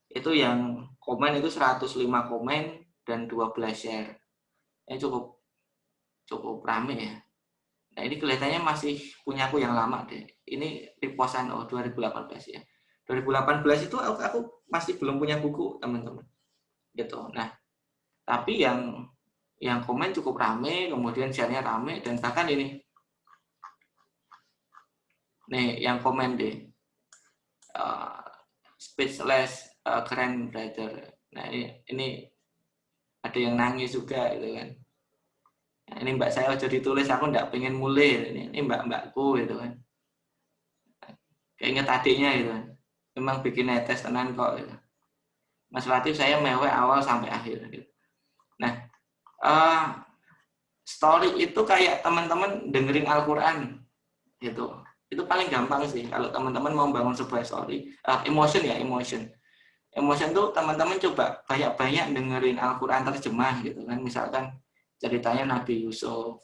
[SPEAKER 1] Itu yang komen itu 105 komen dan 12 share. Ini cukup rame ya. Nah, ini kelihatannya masih punyaku yang lama deh. Ini repostan 2018 ya. 2018 itu aku masih belum punya buku teman-teman. Gitu. Nah, tapi yang komen cukup rame, kemudian share-nya rame, dan bahkan ini nih yang komen deh speechless keren brother. Nah, ini ada yang nangis juga gitu kan. Nah, ini mbak saya aja ditulis, aku nggak pengen mulai, ini mbakku gitu kan. Kayak inget adiknya gitu kan. Memang bikin netes tenan kok gitu. Mas Latif saya mewek awal sampai akhir gitu. Nah, story itu kayak teman-teman dengerin Al-Quran gitu. Itu paling gampang sih kalau teman-teman mau bangun sebuah story. Emotion. Emotion tuh teman-teman coba banyak-banyak dengerin Al-Quran terjemah gitu kan. Misalkan ceritanya Nabi Yusuf.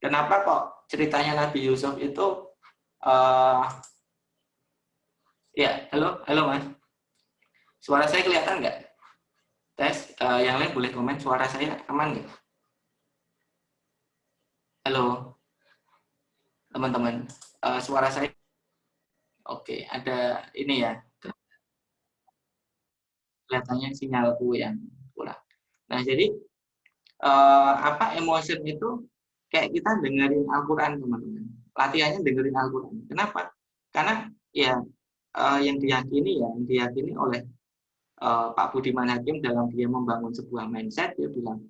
[SPEAKER 1] Kenapa kok ceritanya Nabi Yusuf itu ya, halo Mas. Suara saya kelihatan nggak? Tes, yang lain boleh komen suara saya aman nggak? Halo, teman-teman. Suara saya oke, ada ini ya. Kelihatannya sinyalku yang kurang. Nah, jadi emotion itu kayak kita dengerin Al-Quran, teman-teman. Latihannya dengerin Al-Quran. Kenapa? Karena ya yang diyakini oleh Pak Budiman Hakim dalam dia membangun sebuah mindset, dia bilang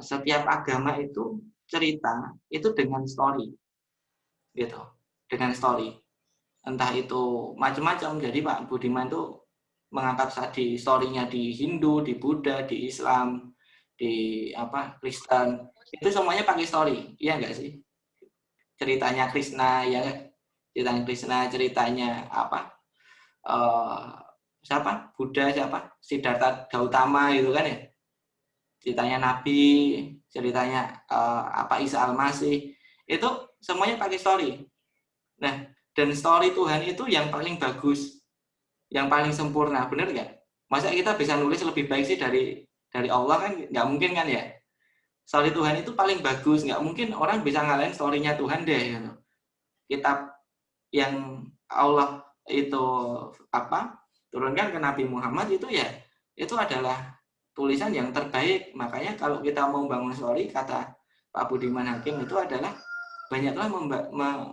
[SPEAKER 1] setiap agama itu cerita itu dengan story, gitu, dengan story. Entah itu macam-macam. Jadi Pak Budiman itu mengangkat tadi story-nya di Hindu, di Buddha, di Islam, di Kristen, itu semuanya pakai story, iya nggak sih? Ceritanya Krishna, ya, ceritanya siapa? Buddha, siapa? Siddhartha Gautama gitu kan ya? Ceritanya Nabi, ceritanya Isa Al-Masih, itu semuanya pakai story. Nah, dan story Tuhan itu yang paling bagus, yang paling sempurna, bener nggak? Masa kita bisa nulis lebih baik sih dari Allah kan? Nggak mungkin kan ya? Story Tuhan itu paling bagus, nggak mungkin orang bisa ngalahin story-nya Tuhan deh. Gitu. Kitab yang Allah itu turunkan ke Nabi Muhammad itu ya, itu adalah tulisan yang terbaik. Makanya kalau kita mau bangun story, kata Pak Budiman Hakim itu adalah banyaklah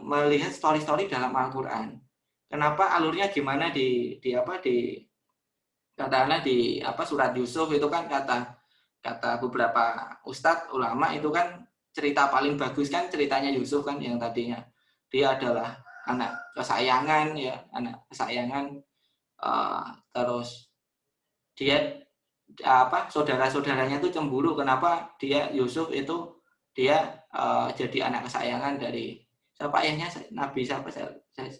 [SPEAKER 1] melihat story-story dalam Al-Quran. Kenapa alurnya gimana di katakanlah di surat Yusuf itu kan kata beberapa ustadz ulama itu kan cerita paling bagus kan ceritanya Yusuf kan, yang tadinya dia adalah anak kesayangan, terus dia saudara-saudaranya itu cemburu kenapa Yusuf itu jadi anak kesayangan dari siapa ayahnya, Nabi siapa,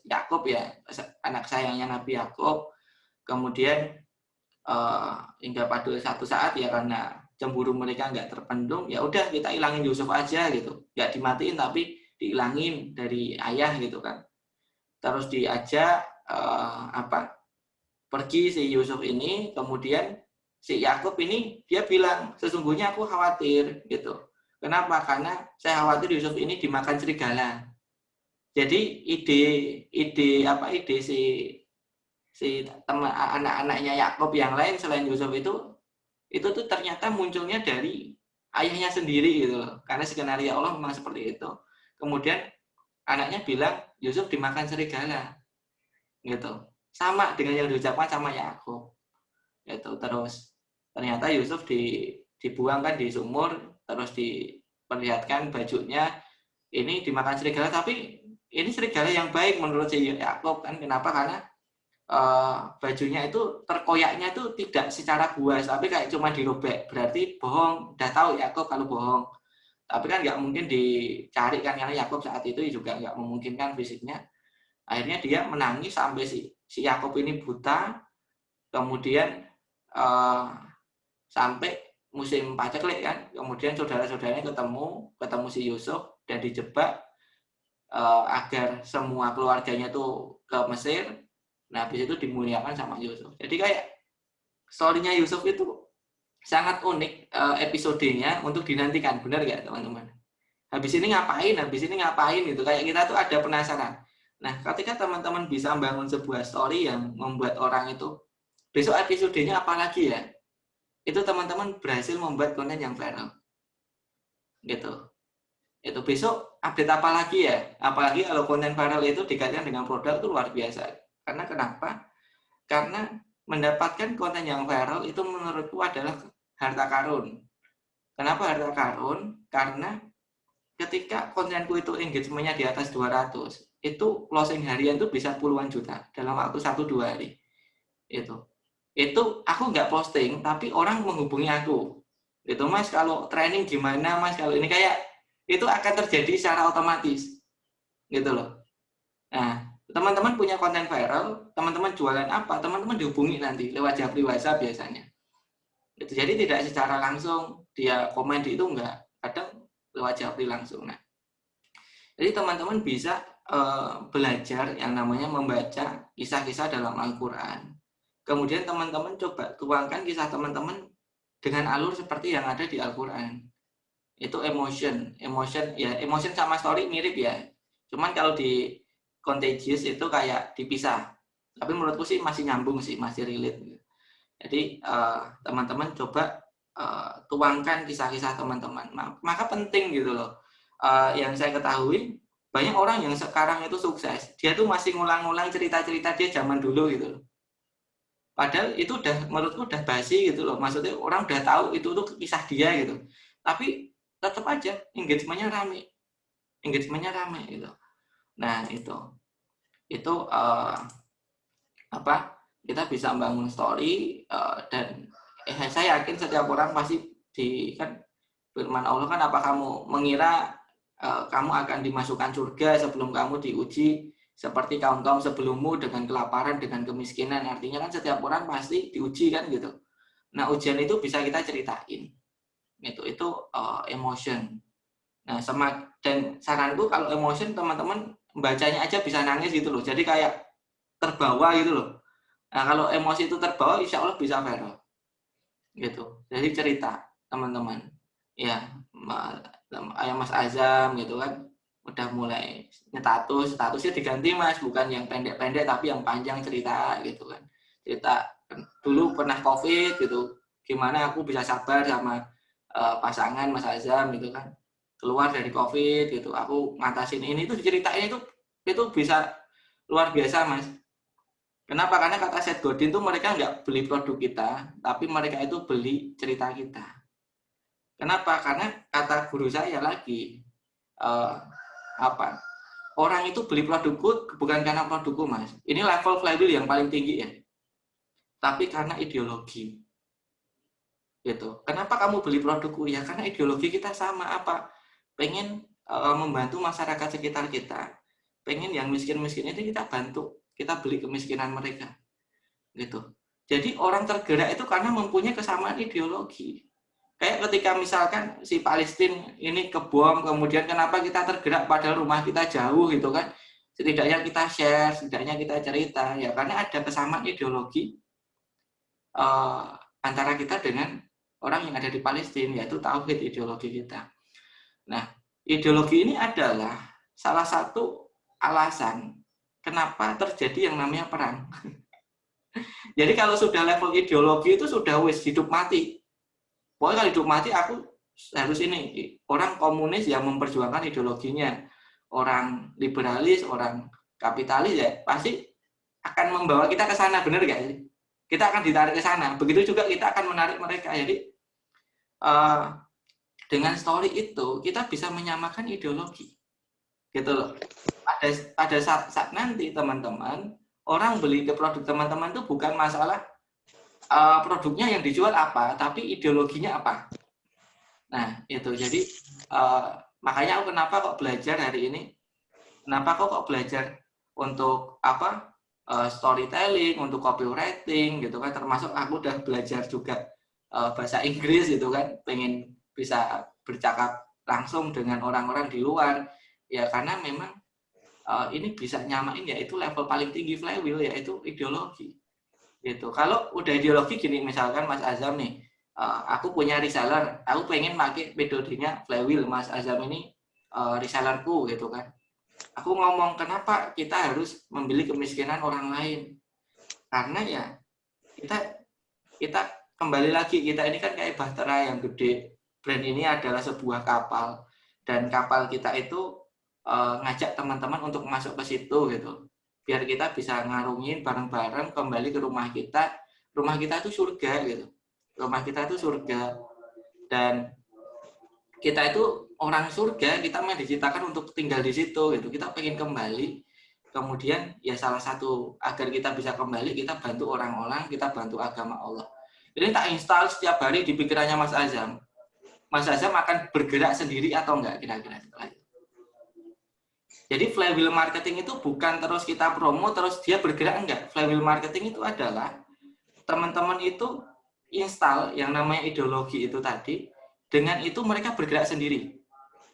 [SPEAKER 1] Yakub ya, anak sayangnya Nabi Yakub. Kemudian hingga pada satu saat ya karena cemburu mereka nggak terpendung, ya udah kita hilangin Yusuf aja gitu, nggak dimatiin tapi dihilangin dari ayah gitu kan. Terus diajak pergi si Yusuf ini, kemudian si Yakub ini dia bilang sesungguhnya aku khawatir gitu. Kenapa? Karena saya khawatir Yusuf ini dimakan serigala. Jadi ide si teman anak-anaknya Yakub yang lain selain Yusuf itu tuh ternyata munculnya dari ayahnya sendiri gitu loh. Karena skenario Allah memang seperti itu. Kemudian anaknya bilang Yusuf dimakan serigala. Gitu. Sama dengan yang diucapkan sama Yakub. Gitu. Terus ternyata Yusuf dibuang kan di sumur, terus diperlihatkan bajunya ini dimakan serigala, tapi ini serigala yang baik menurut si Yakub kan. Kenapa? Karena bajunya itu terkoyaknya itu tidak secara buas, tapi kayak cuma dirobek, berarti bohong. Udah tahu Yakub kalau bohong, tapi kan nggak mungkin dicari kan, karena Yakub saat itu juga nggak memungkinkan fisiknya. Akhirnya dia menangis sampai si Yakub ini buta. Kemudian sampai musim paceklik kan, kemudian saudara-saudaranya ketemu si Yusuf dan dijebak agar semua keluarganya tuh ke Mesir. Nah, habis itu dimuliakan sama Yusuf. Jadi kayak story-nya Yusuf itu sangat unik episodenya untuk dinantikan. Benar nggak teman-teman? Habis ini ngapain gitu. Kayak kita tuh ada penasaran. Nah, ketika teman-teman bisa membangun sebuah story yang membuat orang itu, besok episodenya apa lagi ya? Itu teman-teman berhasil membuat konten yang viral. Gitu. Itu besok update apa lagi ya? Apalagi kalau konten viral itu dikaitkan dengan produk itu luar biasa. Karena kenapa? Karena mendapatkan konten yang viral itu menurutku adalah harta karun. Kenapa harta karun? Karena ketika kontenku itu engagement-nya di atas 200, itu closing harian itu bisa puluhan juta dalam waktu 1-2 hari. Itu aku nggak posting, tapi orang menghubungi aku. Itu Mas, kalau training gimana Mas? Kalau ini kayak itu akan terjadi secara otomatis. Gitu loh. Nah, Teman-teman punya konten viral, teman-teman jualan apa, teman-teman dihubungi nanti lewat Japri WhatsApp biasanya. Jadi tidak secara langsung dia komen di itu, enggak, kadang lewat Japri langsung. Nah, jadi teman-teman bisa belajar yang namanya membaca kisah-kisah dalam Al-Quran. Kemudian teman-teman coba tuangkan kisah teman-teman dengan alur seperti yang ada di Al-Quran. Itu emotion ya, emotion sama story mirip ya. Cuman kalau di Contagious itu kayak dipisah. Tapi menurutku sih masih nyambung sih, masih relate. Jadi teman-teman coba tuangkan kisah-kisah teman-teman. Maka penting gitu loh. Yang saya ketahui banyak orang yang sekarang itu sukses, dia tuh masih ngulang-ngulang cerita-cerita dia zaman dulu gitu loh. Padahal itu udah menurutku udah basi gitu loh. Maksudnya orang udah tahu itu tuh kisah dia gitu. Tapi tetap aja engagementnya rame gitu. Nah itu apa? Kita bisa membangun story dan saya yakin setiap orang pasti kan firman Allah kan, apa kamu mengira kamu akan dimasukkan surga sebelum kamu diuji seperti kaum-kaum sebelummu dengan kelaparan, dengan kemiskinan. Artinya kan setiap orang pasti diuji kan gitu. Nah, ujian itu bisa kita ceritain. Itu emotion. Nah, dan saranku kalau emotion teman-teman bacanya aja bisa nangis gitu loh. Jadi kayak terbawa gitu loh. Nah, kalau emosi itu terbawa insya Allah bisa viral. Gitu. Jadi cerita teman-teman. Ya, Mas Azam gitu kan udah mulai statusnya diganti Mas, bukan yang pendek-pendek tapi yang panjang cerita gitu kan. Cerita dulu pernah COVID gitu, gimana aku bisa sabar sama pasangan Mas Azam gitu kan, keluar dari COVID gitu, aku ngatasin ini tuh diceritain itu bisa luar biasa Mas. Kenapa? Karena kata Seth Godin tuh mereka nggak beli produk kita, tapi mereka itu beli cerita kita. Kenapa? Karena kata guru saya lagi, orang itu beli produkku bukan karena produkku Mas. Ini level flywheel yang paling tinggi ya. Tapi karena ideologi. Gitu. Kenapa kamu beli produkku? Ya karena ideologi kita sama apa? Pengen membantu masyarakat sekitar kita. Pengen yang miskin-miskin itu kita bantu. Kita beli kemiskinan mereka. Gitu. Jadi orang tergerak itu karena mempunyai kesamaan ideologi. Kayak ketika misalkan si Palestina ini kebom, kemudian kenapa kita tergerak padahal rumah kita jauh gitu kan. Setidaknya kita share, setidaknya kita cerita. Ya karena ada kesamaan ideologi antara kita dengan orang yang ada di Palestina, yaitu tauhid ideologi kita. Nah, ideologi ini adalah salah satu alasan kenapa terjadi yang namanya perang. Jadi kalau sudah level ideologi itu sudah hidup mati. Pokoknya kalau hidup mati aku harus ini. Orang komunis yang memperjuangkan ideologinya. Orang liberalis, orang kapitalis ya pasti akan membawa kita ke sana, benar gak sih? Kita akan ditarik ke sana. Begitu juga kita akan menarik mereka. Jadi dengan story itu kita bisa menyamakan ideologi. Gitu loh. Pada saat nanti teman-teman, orang beli ke produk teman-teman itu bukan masalah produknya yang dijual apa, tapi ideologinya apa. Nah, itu. Jadi makanya aku kenapa kok belajar hari ini? Kenapa kok belajar untuk storytelling, untuk copywriting gitu kan, termasuk aku udah belajar juga bahasa Inggris gitu kan, pengen bisa bercakap langsung dengan orang-orang di luar. Ya karena memang ini bisa nyamain yaitu level paling tinggi flywheel yaitu ideologi. Gitu. Kalau udah ideologi gini misalkan Mas Azam nih, aku punya reseller, aku pengen pakai metodenya flywheel, Mas Azam ini resellerku gitu kan. Aku ngomong kenapa kita harus membeli kemiskinan orang lain? Karena ya kita kembali lagi, kita ini kan kayak bahtera yang gede. Brand ini adalah sebuah kapal dan kapal kita itu ngajak teman-teman untuk masuk ke situ gitu. Biar kita bisa ngarungin bareng-bareng kembali ke rumah kita. Rumah kita itu surga gitu. Rumah kita itu surga dan kita itu orang surga, kita memang diciptakan untuk tinggal di situ gitu. Kita pengen kembali. Kemudian ya salah satu agar kita bisa kembali, kita bantu orang-orang, kita bantu agama Allah. Ini tak install setiap hari di pikirannya Mas Azam. Mas Azam akan bergerak sendiri atau enggak kira-kira setelah itu. Jadi flywheel marketing itu bukan terus kita promo terus dia bergerak, enggak. Flywheel marketing itu adalah teman-teman itu install yang namanya ideologi itu tadi, dengan itu mereka bergerak sendiri.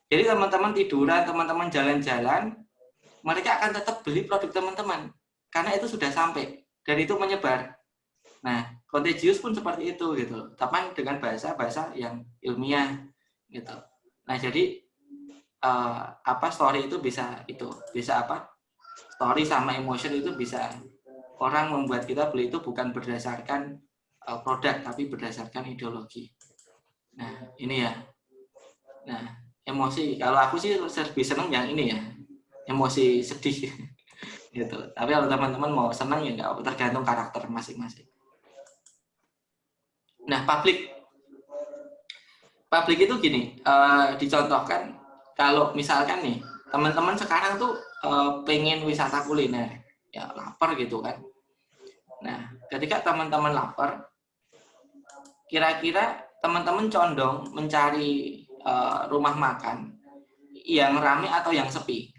[SPEAKER 1] Jadi teman-teman tiduran, teman-teman jalan-jalan, mereka akan tetap beli produk teman-teman karena itu sudah sampai dan itu menyebar. Nah, contagious pun seperti itu gitu, tapi dengan bahasa-bahasa yang ilmiah gitu. Nah, jadi story itu bisa story sama emotion itu bisa orang membuat kita beli itu bukan berdasarkan produk tapi berdasarkan ideologi. Nah, ini ya. Nah, emosi kalau aku sih lebih seneng yang ini ya, emosi sedih gitu. Tapi kalau teman-teman mau senang ya nggak, tergantung karakter masing-masing. Nah, publik itu gini, dicontohkan kalau misalkan nih teman-teman sekarang tuh pengen wisata kuliner, ya lapar gitu kan. Nah, ketika teman-teman lapar, kira-kira teman-teman condong mencari rumah makan yang ramai atau yang sepi?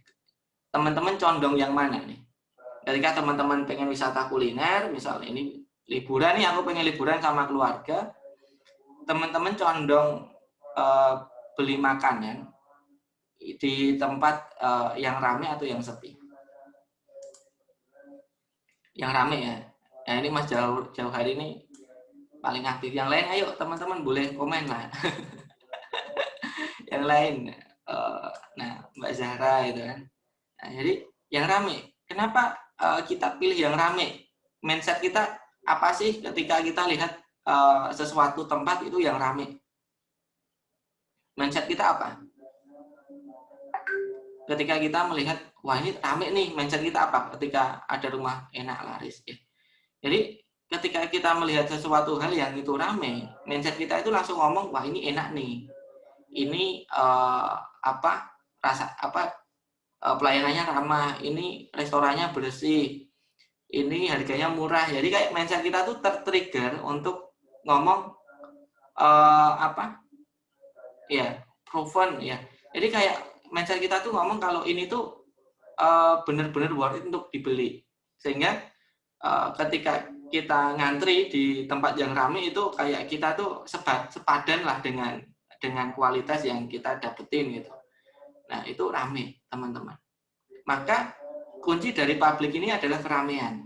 [SPEAKER 1] Teman-teman condong yang mana nih? Ketika teman-teman pengen wisata kuliner, misalnya ini liburan nih, aku pengen liburan sama keluarga, teman-teman condong beli makanan di tempat yang ramai atau yang sepi? Yang ramai ya. Nah ini Mas jauh hari ini paling aktif. Yang lain ayo teman-teman boleh komen lah. Yang lain, nah Mbak Zahra gitu kan. Nah, jadi yang ramai. Kenapa kita pilih yang ramai? Mindset kita apa sih ketika kita lihat sesuatu tempat itu yang ramai? Mindset kita apa? Ketika kita melihat, wah ini rame nih, mindset kita apa ketika ada rumah enak laris ya. Jadi ketika kita melihat sesuatu hal yang itu rame, mindset kita itu langsung ngomong, wah ini enak nih, ini pelayanannya ramah, ini restorannya bersih, ini harganya murah. Jadi kayak mindset kita tuh tertrigger untuk ngomong proven ya. Jadi kayak mindset kita tuh ngomong kalau ini tuh benar-benar worth it untuk dibeli. Sehingga ketika kita ngantri di tempat yang ramai itu kayak kita tuh sepadan lah dengan kualitas yang kita dapetin gitu. Nah, itu ramai, teman-teman. Maka kunci dari publik ini adalah keramaian.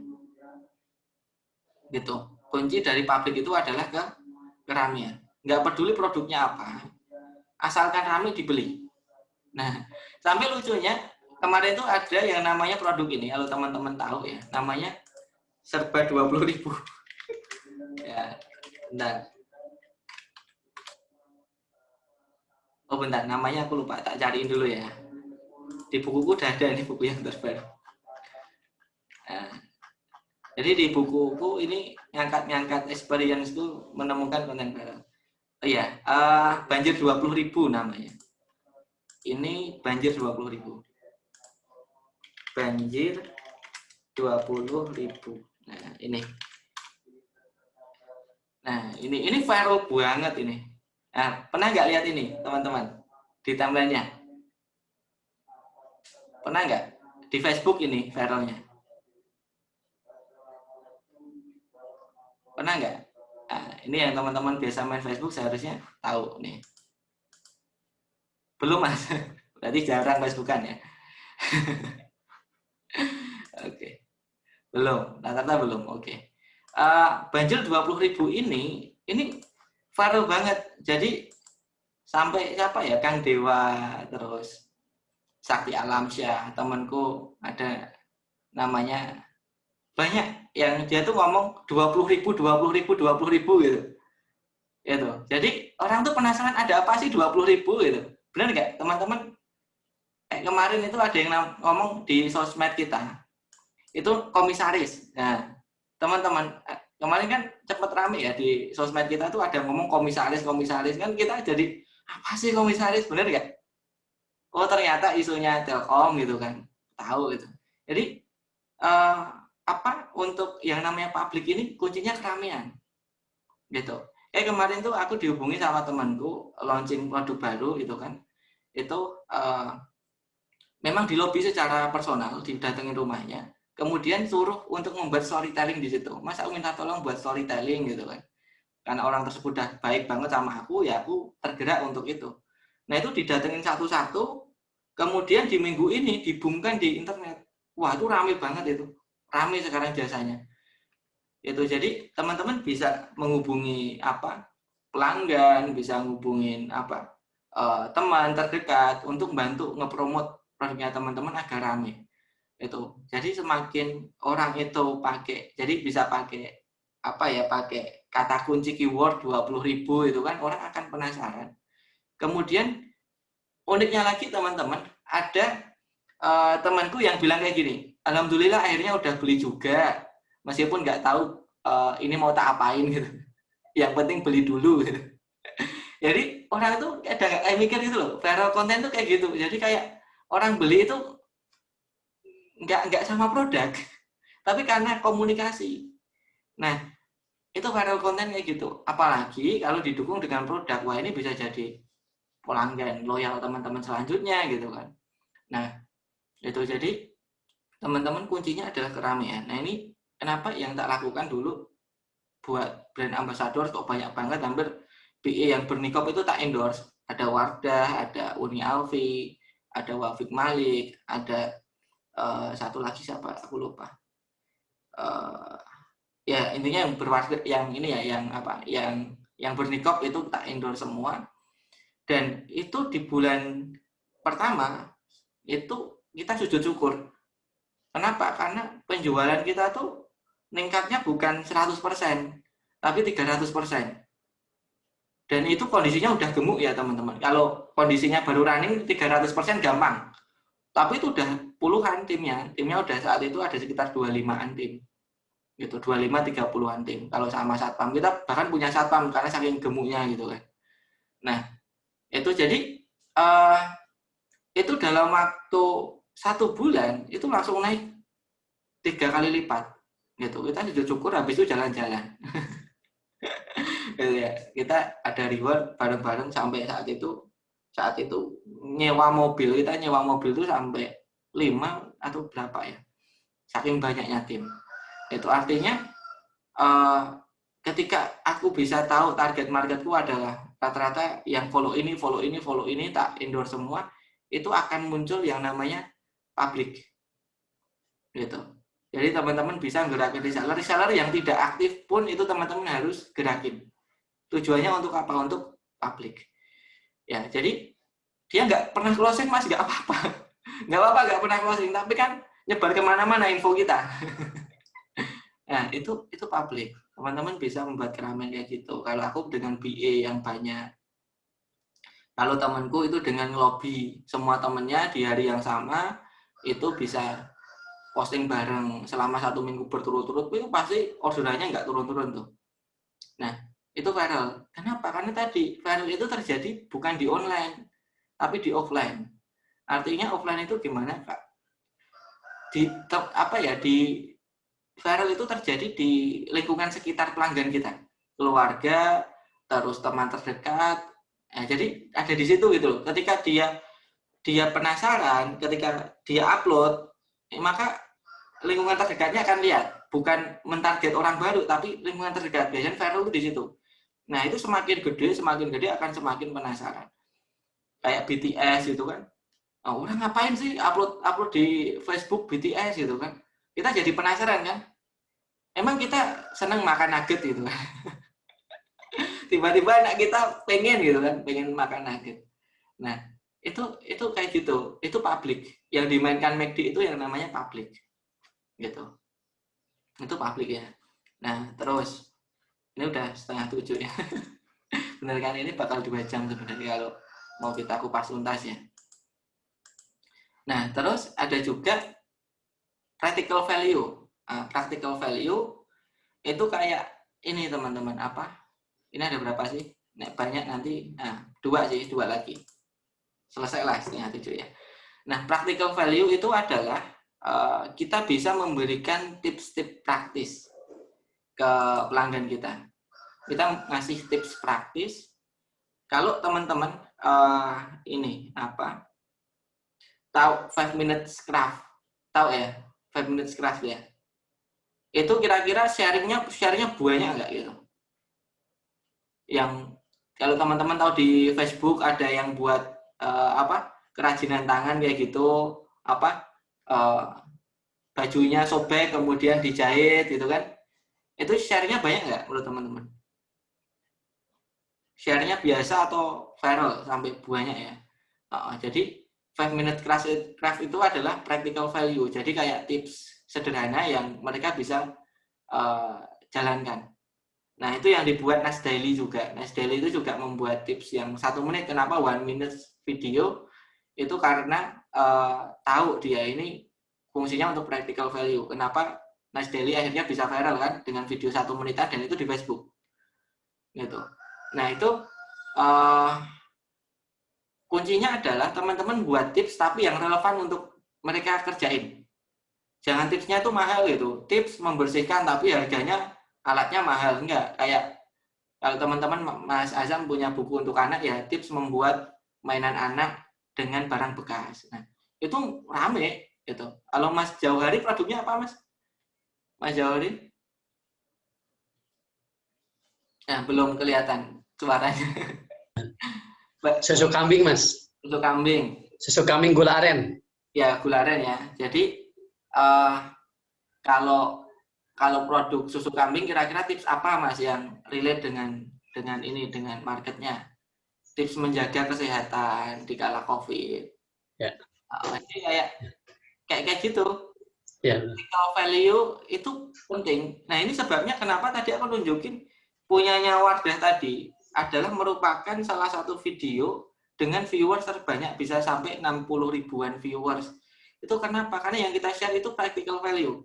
[SPEAKER 1] Gitu. Kunci dari publik itu adalah keramaian. Nggak peduli produknya apa, asalkan ramai dibeli. Nah, sampai lucunya kemarin itu ada yang namanya produk ini, kalau teman-teman tahu ya, namanya serba 20.000. Ya, bentar. Oh bentar, namanya aku lupa, tak cariin dulu ya. Di bukuku udah ada ini buku yang terbaru. Nah, jadi di bukuku ini ngangkat experience itu menemukan konten baru. Oh iya, banjir 20.000 namanya. Ini banjir 20.000. Banjir 20.000. Nah, ini. Nah, ini viral banget ini. Nah, pernah nggak lihat ini, teman-teman? Di timeline-nya. Pernah nggak? Di Facebook ini viralnya. Pernah nggak? Nah, ini yang teman-teman biasa main Facebook seharusnya tahu nih. Belum Mas? Berarti jarang Facebookan ya? Oke. Belum, rata-rata belum. Oke. Banjir 20.000 ini viral banget. Jadi sampai siapa ya, Kang Dewa, terus Sakti Alamsyah, temanku ada namanya, banyak yang dia tuh ngomong 20.000 gitu. Gitu. Jadi orang tuh penasaran ada apa sih 20.000 gitu. Benar nggak teman-teman? Kemarin itu ada yang ngomong di sosmed kita itu komisaris. Nah, teman-teman, kemarin kan cepet rame ya di sosmed kita tuh ada ngomong komisaris kan, kita jadi apa sih komisaris, bener nggak? Oh ternyata isunya Telkom gitu kan, tahu gitu. Jadi untuk yang namanya publik ini kuncinya keramaian gitu. Kemarin tuh aku dihubungi sama temanku launching produk baru gitu kan, itu memang di lobby secara personal, didatengin rumahnya, kemudian suruh untuk membuat storytelling di situ. Mas aku minta tolong buat storytelling gitu kan. Karena orang tersebut udah baik banget sama aku, ya aku tergerak untuk itu. Nah itu didatengin satu-satu, kemudian di minggu ini dibumkan di internet. Wah itu rame banget itu, rame sekarang jasanya. Itu jadi teman-teman bisa menghubungi pelanggan, bisa menghubungin teman terdekat untuk bantu ngepromot produknya teman-teman agar rame. Itu. Jadi semakin orang itu pakai, jadi bisa pakai pakai kata kunci keyword 20.000 itu kan orang akan penasaran. Kemudian uniknya lagi teman-teman, ada temanku yang bilang kayak gini, alhamdulillah akhirnya udah beli juga, meskipun nggak tahu ini mau tak apain gitu. Yang penting beli dulu gitu. Jadi orang itu ada kayak mikir gitu loh, viral konten tuh kayak gitu. Jadi kayak orang beli itu nggak sama produk, tapi karena komunikasi. Nah, itu viral konten kayak gitu. Apalagi kalau didukung dengan produk, wah ini bisa jadi pelanggan loyal teman-teman selanjutnya gitu kan. Nah, itu jadi teman-teman kuncinya adalah keramaian. Nah, ini kenapa yang tak lakukan dulu buat brand ambassador kok banyak banget, hampir PE yang bernikop itu tak endorse. Ada Wardah, ada Uni Alfi, ada Wafik Malik, ada satu lagi siapa aku lupa. Ya intinya yang berwarga, yang ini ya, yang bernikop itu tak endorse semua. Dan itu di bulan pertama itu kita sujud syukur. Kenapa? Karena penjualan kita tuh meningkatnya bukan 100%, tapi 300%. Dan itu kondisinya udah gemuk ya teman-teman. Kalau kondisinya baru running 300% gampang. Tapi itu udah puluhan timnya. Timnya udah saat itu ada sekitar 25-an tim. Gitu, 25-30-an tim. Kalau sama satpam, kita bahkan punya satpam karena saking gemuknya gitu kan. Nah, itu jadi itu dalam waktu 1 bulan itu langsung naik 3 kali lipat. Gitu. Kita sudah syukur, habis itu jalan-jalan. Gitu ya. Kita ada reward bareng-bareng sampai saat itu nyewa mobil, kita nyewa mobil itu sampai 5 atau berapa ya, saking banyaknya tim. Itu artinya ketika aku bisa tahu target marketku adalah rata-rata yang follow ini, tak endorse semua, itu akan muncul yang namanya public gitu. Jadi teman-teman bisa gerakin reseller yang tidak aktif pun itu teman-teman harus gerakin. Tujuannya untuk apa? Untuk public. Ya, jadi dia nggak pernah closing mas, nggak apa-apa, nggak pernah closing, tapi kan nyebar kemana-mana info kita. Nah itu public, teman-teman bisa membuat keramaian kayak gitu. Kalau aku dengan BA yang banyak, kalau temanku itu dengan lobby semua temennya di hari yang sama itu bisa posting bareng selama 1 minggu berturut-turut, itu pasti orderannya nggak turun-turun tuh. Nah itu viral. Kenapa? Karena tadi viral itu terjadi bukan di online, tapi di offline. Artinya offline itu gimana Kak? Di viral itu terjadi di lingkungan sekitar pelanggan kita, keluarga, terus teman terdekat. Nah, jadi ada di situ gitu loh. Ketika dia penasaran, ketika dia upload, maka lingkungan terdekatnya akan lihat, bukan mentarget orang baru, tapi lingkungan terdekat. Biasanya viral itu di situ. Nah itu semakin gede akan semakin penasaran. Kayak BTS gitu kan. Oh, orang ngapain sih upload di Facebook BTS gitu kan? Kita jadi penasaran kan? Emang kita senang makan nugget gitu kan? Tiba-tiba anak kita pengen gitu kan, pengen makan nugget. Nah, itu kayak gitu. Itu public. Yang dimainkan McD itu yang namanya public. Gitu. Itu public ya. Nah, terus ini udah 6:30 ya. Bener kan, ini bakal 2 jam sebenarnya kalau mau kita kupas tuntas ya. Nah, terus ada juga practical value. Nah, practical value itu kayak ini teman-teman, ini ada berapa sih? Banyak nanti, 2 lagi. Selesai lah 6:30 ya. Nah, practical value itu adalah kita bisa memberikan tips-tips praktis ke pelanggan kita. Kita ngasih tips praktis. Kalau teman-teman tahu 5 minutes craft, tahu ya 5 minutes craft ya, itu kira-kira sharingnya banyak nggak gitu? Yang kalau teman-teman tahu di Facebook ada yang buat kerajinan tangan kayak gitu, bajunya sobek kemudian dijahit gitu kan, itu sharingnya banyak nggak menurut teman-teman? Share-nya biasa atau viral sampai banyak ya? Jadi 5 minute craft itu adalah practical value. Jadi kayak tips sederhana yang mereka bisa jalankan. Nah, itu yang dibuat Nas Daily juga. Nas Daily itu juga membuat tips yang 1 menit. Kenapa 1 minute video? Itu karena tahu dia ini fungsinya untuk practical value. Kenapa Nas Daily akhirnya bisa viral kan dengan video 1 menitan dan itu di Facebook. Gitu. Nah, itu kuncinya adalah teman-teman buat tips tapi yang relevan untuk mereka kerjain. Jangan tipsnya itu mahal gitu. Tips membersihkan tapi harganya alatnya mahal. Enggak. Kayak kalau teman-teman Mas Azam punya buku untuk anak ya, tips membuat mainan anak dengan barang bekas. Nah, itu rame gitu. Kalau Mas Jauhari produknya apa, Mas? Mas Jauhari? Nah, belum kelihatan suaranya.
[SPEAKER 2] Susu kambing, Mas.
[SPEAKER 1] Susu kambing.
[SPEAKER 2] Susu kambing gula aren.
[SPEAKER 1] Ya, gula aren ya. Jadi kalau produk susu kambing kira-kira tips apa Mas yang relate dengan marketnya? Tips menjaga kesehatan di kala COVID.
[SPEAKER 2] Ya.
[SPEAKER 1] Jadi kayak gitu.
[SPEAKER 2] Ya.
[SPEAKER 1] Practical value itu penting. Nah, ini sebabnya kenapa tadi aku nunjukin punyanya Wardah tadi adalah merupakan salah satu video dengan viewers terbanyak bisa sampai 60 ribuan viewers. Itu kenapa? Karena yang kita share itu practical value.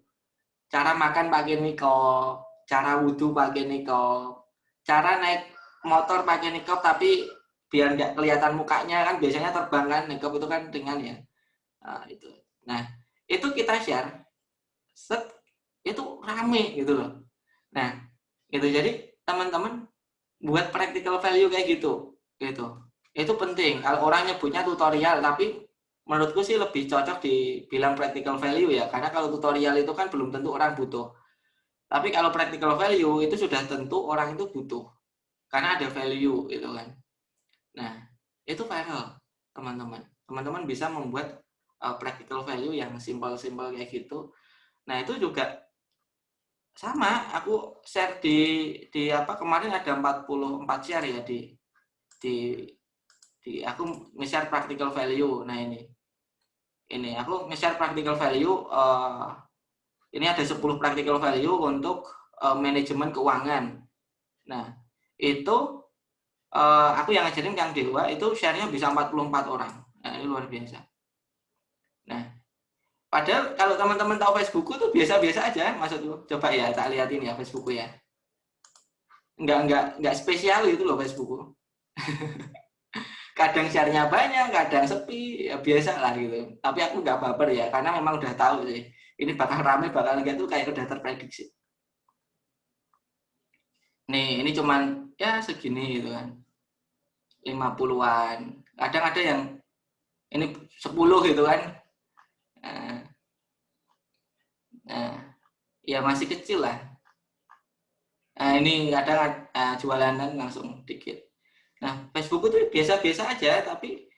[SPEAKER 1] Cara makan pakai niqab, cara wudhu pakai niqab, cara naik motor pakai niqab tapi biar nggak kelihatan mukanya kan biasanya terbang kan niqab itu kan dengan ya. Nah, itu kita share. Itu rame gitu loh. Nah, itu jadi teman-teman buat practical value kayak gitu. Itu penting. Kalau orang nyebutnya tutorial tapi menurutku sih lebih cocok dibilang practical value ya, karena kalau tutorial itu kan belum tentu orang butuh. Tapi kalau practical value itu sudah tentu orang itu butuh. Karena ada value gitu kan. Nah, itu viral, teman-teman. Teman-teman bisa membuat practical value yang simpel-simpel kayak gitu. Nah, itu juga sama, aku share di kemarin ada 44 share ya di aku nge-share practical value. Nah, ini aku nge-share practical value, ini ada 10 practical value untuk manajemen keuangan. Nah, itu aku yang ngajarin Kang Dewa itu share-nya bisa 44 orang. Nah, ini luar biasa. Nah, padahal kalau teman-teman tahu Facebookku tuh biasa-biasa aja, maksudku. Coba ya tak liatin ya Facebookku ya. Enggak spesial itu loh Facebookku. Kadang share-nya banyak, kadang sepi, ya biasa lah gitu. Tapi aku nggak baper ya, karena memang udah tahu sih. Ini bakal rame, bakal enggak tuh kayak udah terprediksi. Nih, ini cuman ya segini gitu kan. 50-an. Kadang ada yang ini 10 gitu kan. Nah, ya masih kecil lah. Nah, ini kadang jualanan langsung dikit. Nah, Facebook itu biasa-biasa aja, tapi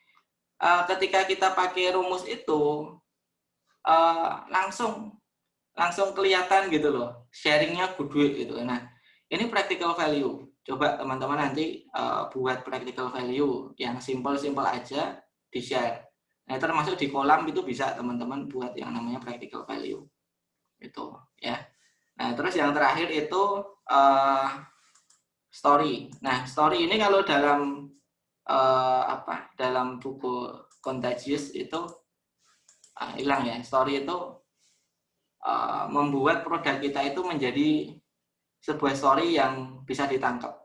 [SPEAKER 1] ketika kita pakai rumus itu langsung kelihatan gitu loh, sharingnya gede gitu. Nah, ini practical value. Coba teman-teman nanti buat practical value yang simple-simple aja di share. Nah, termasuk di kolam itu bisa teman-teman buat yang namanya practical value. Itu ya. Nah, terus yang terakhir itu story. Nah, story ini kalau dalam dalam buku Contagious itu hilang ya. Story itu membuat produk kita itu menjadi sebuah story yang bisa ditangkap.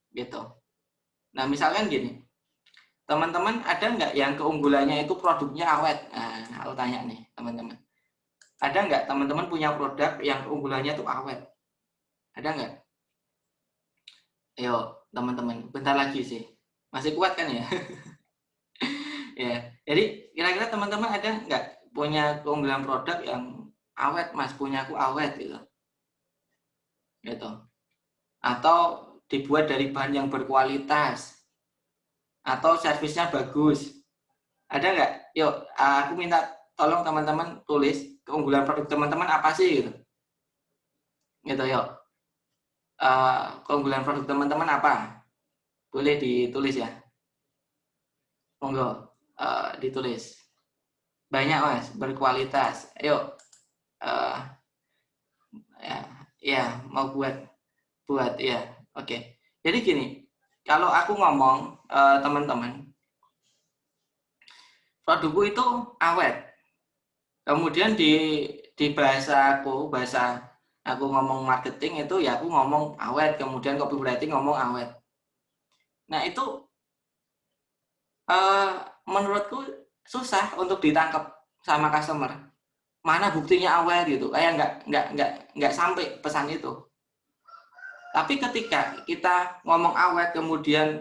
[SPEAKER 1] Gitu. Nah, misalkan gini. Teman-teman ada nggak yang keunggulannya itu produknya awet? Nah, aku tanya nih, teman-teman. Ada nggak teman-teman punya produk yang keunggulannya itu awet? Ada nggak? Ayo, teman-teman. Bentar lagi sih. Masih kuat kan ya? Ya, jadi kira-kira teman-teman ada nggak punya keunggulan produk yang awet, Mas? Punya aku awet gitu. Gitu. Atau dibuat dari bahan yang berkualitas atau servisnya bagus. Ada nggak? Yuk, aku minta tolong teman-teman tulis keunggulan produk teman-teman apa sih gitu. Gitu yuk. Keunggulan produk teman-teman apa? Boleh ditulis ya. Monggo ditulis. Banyak Mas, berkualitas. Ayo. Ya, ya, mau buat ya. Oke. Jadi gini, kalau aku ngomong teman-teman, produkku itu awet. Kemudian di bahasa aku ngomong marketing itu ya aku ngomong awet, kemudian copywriting ngomong awet. Nah, itu menurutku susah untuk ditangkap sama customer. Mana buktinya awet gitu. Kayak nggak sampai pesan itu. Tapi ketika kita ngomong awet, kemudian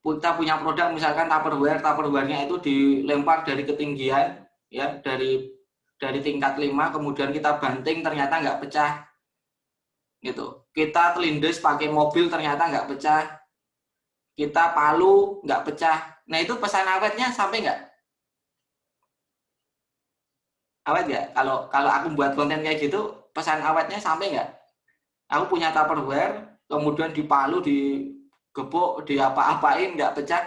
[SPEAKER 1] kita punya produk misalkan Tupperware-nya itu dilempar dari ketinggian, ya dari tingkat 5, kemudian kita banting ternyata nggak pecah, gitu. Kita telindes pakai mobil ternyata nggak pecah, kita palu nggak pecah. Nah itu pesan awetnya sampai nggak? Awet nggak? Kalau aku buat konten kayak gitu, pesan awetnya sampai nggak? Aku punya Tupperware, kemudian dipalu, digebuk, diapa-apain, nggak pecah,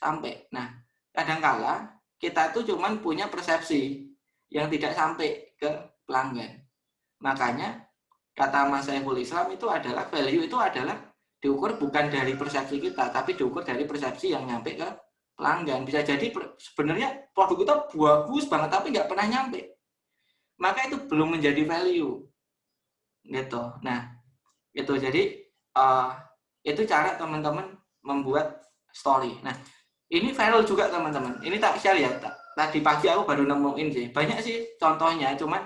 [SPEAKER 1] sampai. Nah, kadangkala kita itu cuman punya persepsi yang tidak sampai ke pelanggan. Makanya, kata Mas Saiful Islam itu adalah, value itu adalah diukur bukan dari persepsi kita, tapi diukur dari persepsi yang nyampe ke pelanggan. Bisa jadi sebenarnya produk kita bagus banget, tapi nggak pernah nyampe. Maka itu belum menjadi value. Gitu. Nah, itu jadi itu cara teman-teman membuat story. Nah, ini viral juga teman-teman. Ini tak share ya. Tadi pagi aku baru nemuin sih. Banyak sih contohnya, cuman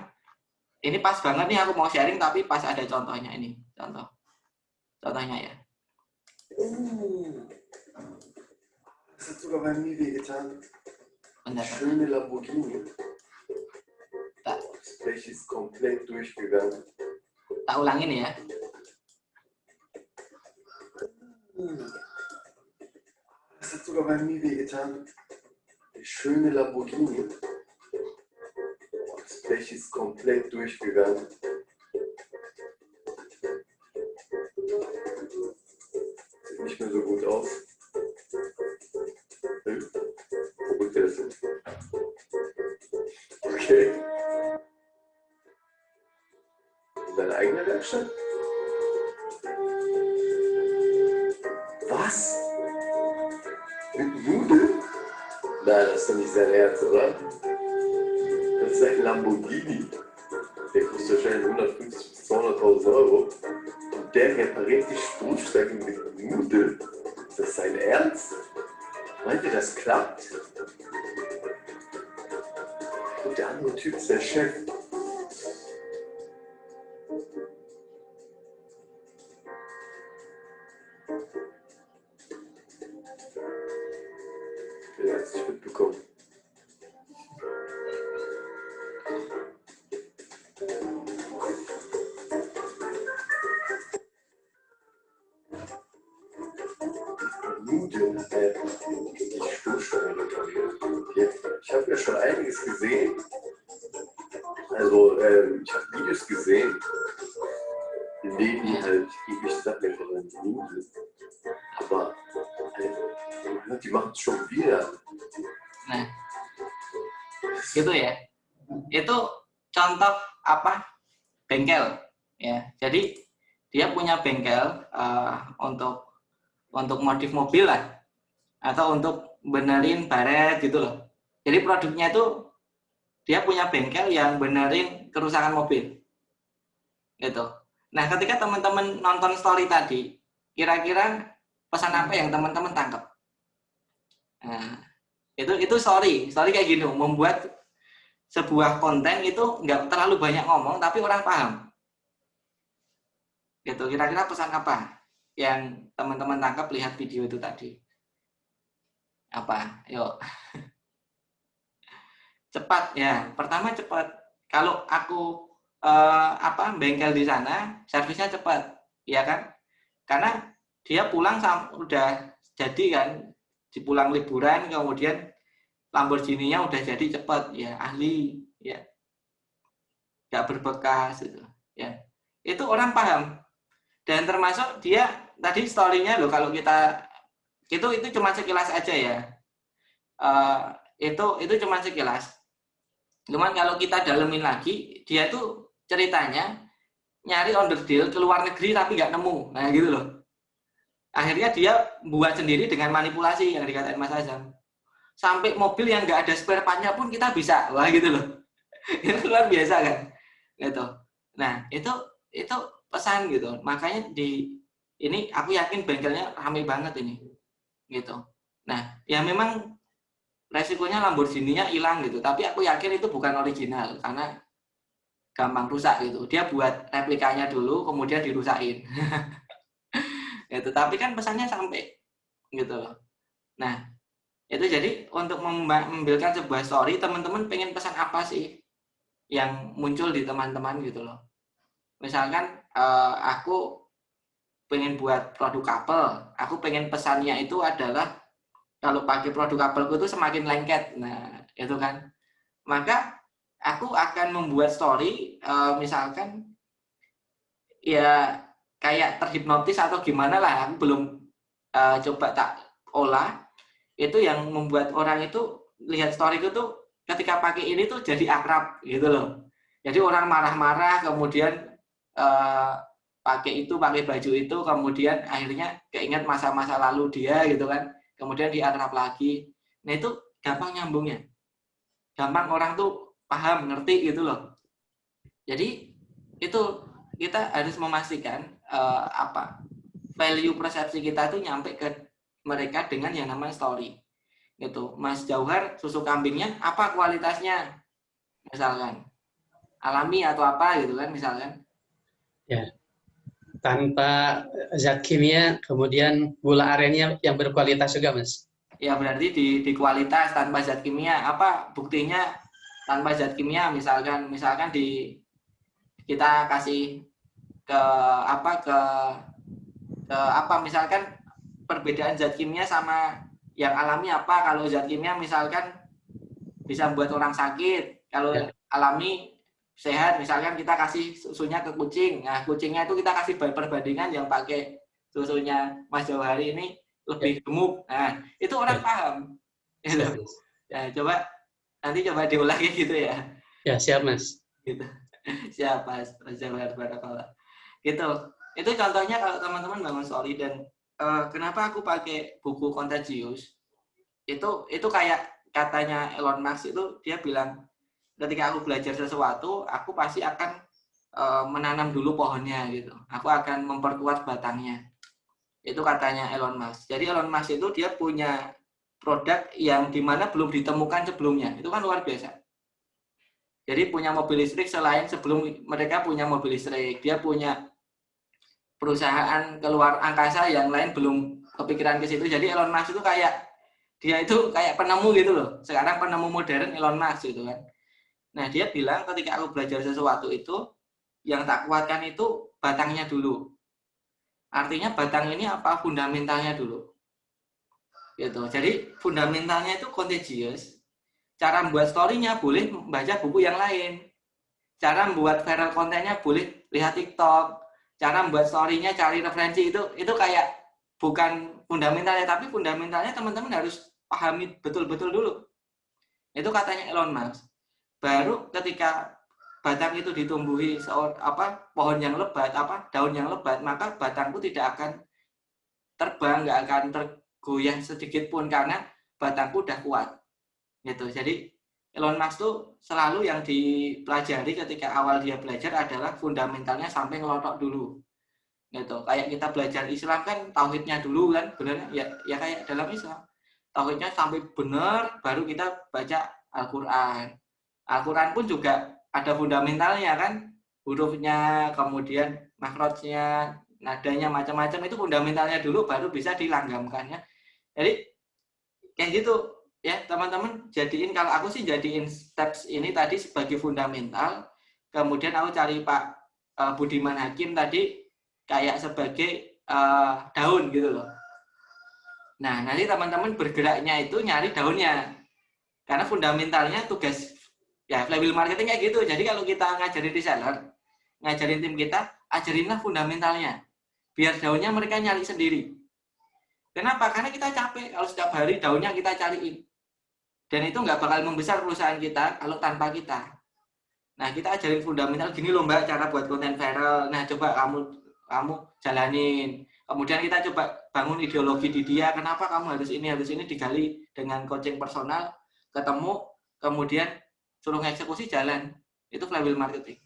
[SPEAKER 1] ini pas banget nih aku mau sharing tapi pas ada contohnya ini. Contohnya ya.
[SPEAKER 3] Das hat sogar bei mir wehgetan.
[SPEAKER 1] Bentar.
[SPEAKER 3] Schöne Lamborghini. Das Blech ist komplett durchgegangen.
[SPEAKER 1] Tak ulangin ya.
[SPEAKER 3] Das hat sogar bei mir wehgetan. Der schöne Lamborghini. Das Blech ist komplett durchgegangen. Sieht nicht mehr so gut aus. Wo rückt der das hin? Okay. In deine eigene Werkstatt? Was? Mit Nudeln? Nein, das ist doch nicht sein Ernst, oder? Das ist ein Lamborghini. Der kostet wahrscheinlich 150.000 bis 200.000 Euro. Und der repariert die Stoßstange mit Nudeln. Ist das sein Ernst? Meint ihr, das klappt? Und der andere Typ ist der Chef. Der hat es nicht mitbekommen. Nudeln, die Stoßstange repariert. Ich habe ja schon einiges gesehen. Also, ich habe Videos gesehen, in denen die halt irgendwelche Sachen reparieren, Nudeln. Aber die machen es schon wieder.
[SPEAKER 1] Nah, gitu ya. Itu contoh apa? Bengkel, ya. Jadi dia punya bengkel untuk modif mobil lah, atau untuk benerin baret gitu loh. Jadi produknya itu dia punya bengkel yang benerin kerusakan mobil, gitu. Nah, ketika teman-teman nonton story tadi, kira-kira pesan apa yang teman-teman tangkap? Nah, itu story kayak gini, membuat sebuah konten itu nggak terlalu banyak ngomong tapi orang paham. Gitu. Kira-kira pesan apa yang teman-teman tangkap lihat video itu tadi? Apa? Yuk. cepat ya. Pertama cepat. Kalau aku bengkel di sana, servisnya cepat, ya kan? Karena dia pulang udah jadi kan, dipulang liburan, kemudian Lamborghini-nya udah jadi cepat, ya ahli, ya nggak berbekas gitu, ya. Itu orang paham. Dan termasuk dia tadi story-nya loh, kalau kita itu cuma sekilas aja ya. Itu cuma sekilas. Cuman kalau kita dalemin lagi, dia tuh ceritanya nyari onderdil ke luar negeri tapi nggak nemu. Nah gitu loh. Akhirnya dia buat sendiri dengan manipulasi yang dikatain Mas Azam. Sampai mobil yang nggak ada spare part-nya pun kita bisa. Wah gitu loh. Itu luar biasa kan. Gitu. Nah itu pesan gitu. Makanya ini aku yakin bengkelnya ramai banget ini. Gitu. Nah ya memang resikonya Lamborghini-nya hilang gitu. Tapi aku yakin itu bukan original karena gampang rusak gitu. Dia buat replikanya dulu, kemudian dirusakin. Gitu. Tapi kan pesannya sampai gitu. Nah, itu jadi untuk membuatkan sebuah story, teman-teman pengen pesan apa sih yang muncul di teman-teman gitu loh. Misalkan aku pengen buat produk couple, aku pengen pesannya itu adalah kalau pakai produk coupleku itu semakin lengket. Nah, itu kan. Maka aku akan membuat story misalkan ya kayak terhipnotis atau gimana lah, aku belum coba tak olah, itu yang membuat orang itu lihat story itu tuh ketika pakai ini tuh jadi akrab gitu loh. Jadi orang marah-marah kemudian pakai baju itu, kemudian akhirnya keinget masa-masa lalu dia gitu kan, kemudian diakrab lagi. Nah itu gampang nyambungnya, gampang orang tuh paham, ngerti gitu loh. Jadi itu kita harus memastikan value persepsi kita tuh nyampe ke mereka dengan yang namanya story. Gitu. Mas Jauhar susu kambingnya apa kualitasnya? Misalkan alami atau apa gitu kan misalkan.
[SPEAKER 2] Ya. Tanpa zat kimia, kemudian gula arennya yang berkualitas juga, Mas.
[SPEAKER 1] Ya berarti di kualitas tanpa zat kimia. Apa buktinya tanpa zat kimia? Misalkan kita kasih ke misalkan perbedaan zat kimia sama yang alami apa? Kalau zat kimia misalkan bisa membuat orang sakit, kalau alami sehat, misalkan kita kasih susunya ke kucing. Nah, kucingnya itu kita kasih perbandingan yang pakai susunya Mas Jauhari ini lebih gemuk. Nah, itu orang paham. Gitu. Ya, nanti coba diulangi gitu ya.
[SPEAKER 2] Ya, siap Mas.
[SPEAKER 1] Gitu. Siap Mas Jauhari Barakallah. Gitu. Itu contohnya kalau teman-teman bangun story. Dan kenapa aku pakai buku Contagious? Itu kayak katanya Elon Musk, itu dia bilang ketika aku belajar sesuatu, aku pasti akan menanam dulu pohonnya gitu. Aku akan memperkuat batangnya. Itu katanya Elon Musk. Jadi Elon Musk itu dia punya produk yang dimana belum ditemukan sebelumnya. Itu kan luar biasa. Jadi punya mobil listrik selain sebelum mereka punya mobil listrik. Dia punya perusahaan keluar angkasa yang lain belum kepikiran ke situ. Jadi Elon Musk itu dia itu kayak penemu gitu loh. Sekarang penemu modern Elon Musk gitu kan. Nah, dia bilang ketika aku belajar sesuatu itu, yang tak kuatkan itu batangnya dulu. Artinya batang ini apa? Fundamentalnya dulu. Gitu. Jadi fundamentalnya itu contagious. Cara membuat story-nya boleh membaca buku yang lain. Cara membuat viral kontennya boleh lihat TikTok. Cara membuat story-nya cari referensi itu kayak bukan fundamentalnya, tapi fundamentalnya teman-teman harus pahami betul-betul dulu. Itu katanya Elon Musk. Baru ketika batang itu ditumbuhi pohon yang lebat, daun yang lebat, maka batangku tidak akan terbang, nggak akan tergoyah sedikit pun karena batangku udah kuat. Gitu. Jadi Elon Musk tuh selalu yang dipelajari ketika awal dia belajar adalah fundamentalnya sampai ngelotok dulu. Gitu. Kayak kita belajar Islam kan tauhidnya dulu kan, benar ya kayak dalam Islam. Tauhidnya sampai benar baru kita baca Al-Qur'an. Al-Quran pun juga ada fundamentalnya kan, hurufnya, kemudian makrotnya, nadanya, macam-macam itu fundamentalnya dulu baru bisa dilanggamkannya. Jadi kayak gitu. ya teman-teman jadiin, kalau aku sih jadiin steps ini tadi sebagai fundamental, kemudian aku cari Pak Budiman Hakim tadi kayak sebagai daun gitu loh. Nah, nanti teman-teman bergeraknya itu nyari daunnya. Karena fundamentalnya tugas ya flywheel marketing kayak gitu. Jadi kalau kita ngajarin reseller, ngajarin tim kita, ajarinlah fundamentalnya. Biar daunnya mereka nyari sendiri. Kenapa? Karena kita capek kalau setiap hari daunnya kita cariin. Dan itu nggak bakal membesar perusahaan kita kalau tanpa kita. Nah, kita ajarin fundamental gini loh Mbak, cara buat konten viral. Nah, coba kamu jalanin. Kemudian kita coba bangun ideologi di dia, kenapa kamu harus ini digali dengan coaching personal, ketemu, kemudian suruh eksekusi jalan. Itu flywheel marketing.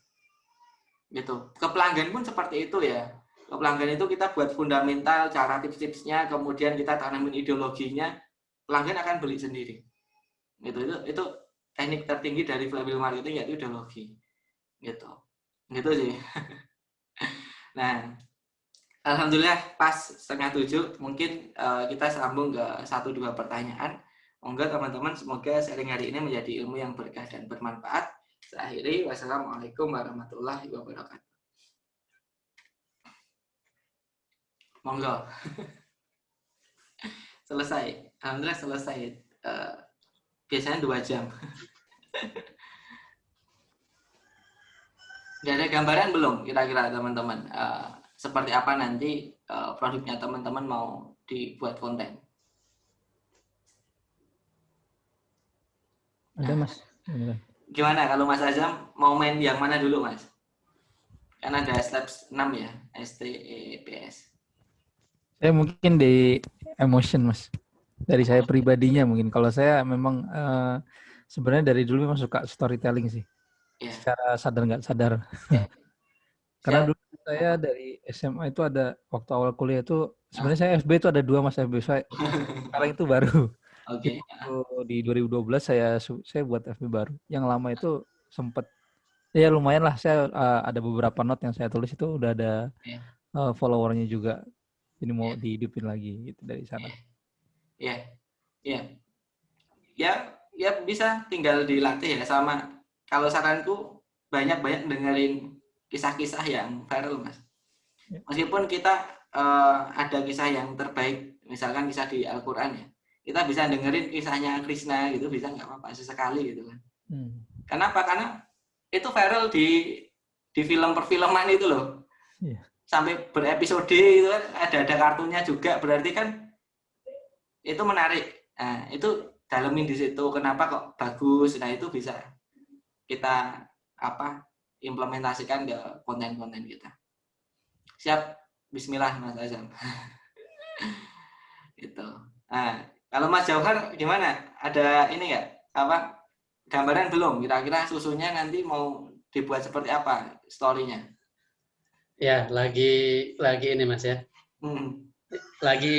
[SPEAKER 1] Gitu. Ke pelanggan pun seperti itu ya. Ke pelanggan itu kita buat fundamental, cara tips-tipsnya, kemudian kita tanamin ideologinya, pelanggan akan beli sendiri. Gitu. Itu teknik tertinggi dari flywheel marketing yaitu ideologi. Gitu sih. Nah, alhamdulillah pas 6:30, mungkin kita sambung ke 1-2 pertanyaan. Monggo teman-teman, semoga sharing hari ini menjadi ilmu yang berkah dan bermanfaat. Saya akhiri, wassalamualaikum warahmatullahi wabarakatuh. Monggo. Selesai, alhamdulillah selesai. Biasanya 2 jam. Udah ada gambaran belum kira-kira teman-teman? Seperti apa nanti produknya teman-teman mau dibuat konten?
[SPEAKER 4] Ada Mas.
[SPEAKER 1] Gimana kalau Mas Azam mau main yang mana dulu Mas? Kan ada steps 6 ya, STEPS.
[SPEAKER 4] Saya mungkin di emotion Mas. Dari saya pribadinya mungkin. Kalau saya memang sebenarnya dari dulu memang suka storytelling sih.
[SPEAKER 1] Yeah.
[SPEAKER 4] Secara sadar nggak sadar.
[SPEAKER 1] Yeah.
[SPEAKER 4] Karena dulu saya dari SMA itu ada, waktu awal kuliah itu, sebenarnya saya FB itu ada 2 Mas FB. Sekarang itu baru.
[SPEAKER 1] Oke.
[SPEAKER 4] Di 2012 saya buat FB baru. Yang lama itu sempat ya lumayan lah, saya ada beberapa note yang saya tulis itu udah ada followernya juga. Ini mau dihidupin lagi gitu dari sana.
[SPEAKER 1] Ya bisa tinggal dilatih ya, sama kalau saranku banyak-banyak dengerin kisah-kisah yang viral Mas. Meskipun kita ada kisah yang terbaik, misalkan kisah di Al-Quran ya, kita bisa dengerin kisahnya Krishna gitu, bisa nggak apa-apa sesekali gitu kan. Kenapa? Karena itu viral di film perfilman itu loh. Sampai berepisode itu kan ada kartunya juga, berarti kan itu menarik. Nah, itu dalemin di situ kenapa kok bagus. Nah, itu bisa kita implementasikan ke konten-konten kita. Siap, bismillah Mas Azam. Gitu. Nah, kalau Mas Jauhar gimana? Ada ini nggak? Gambaran belum? Kira-kira susunya nanti mau dibuat seperti apa story-nya?
[SPEAKER 2] Ya, lagi ini Mas ya. Lagi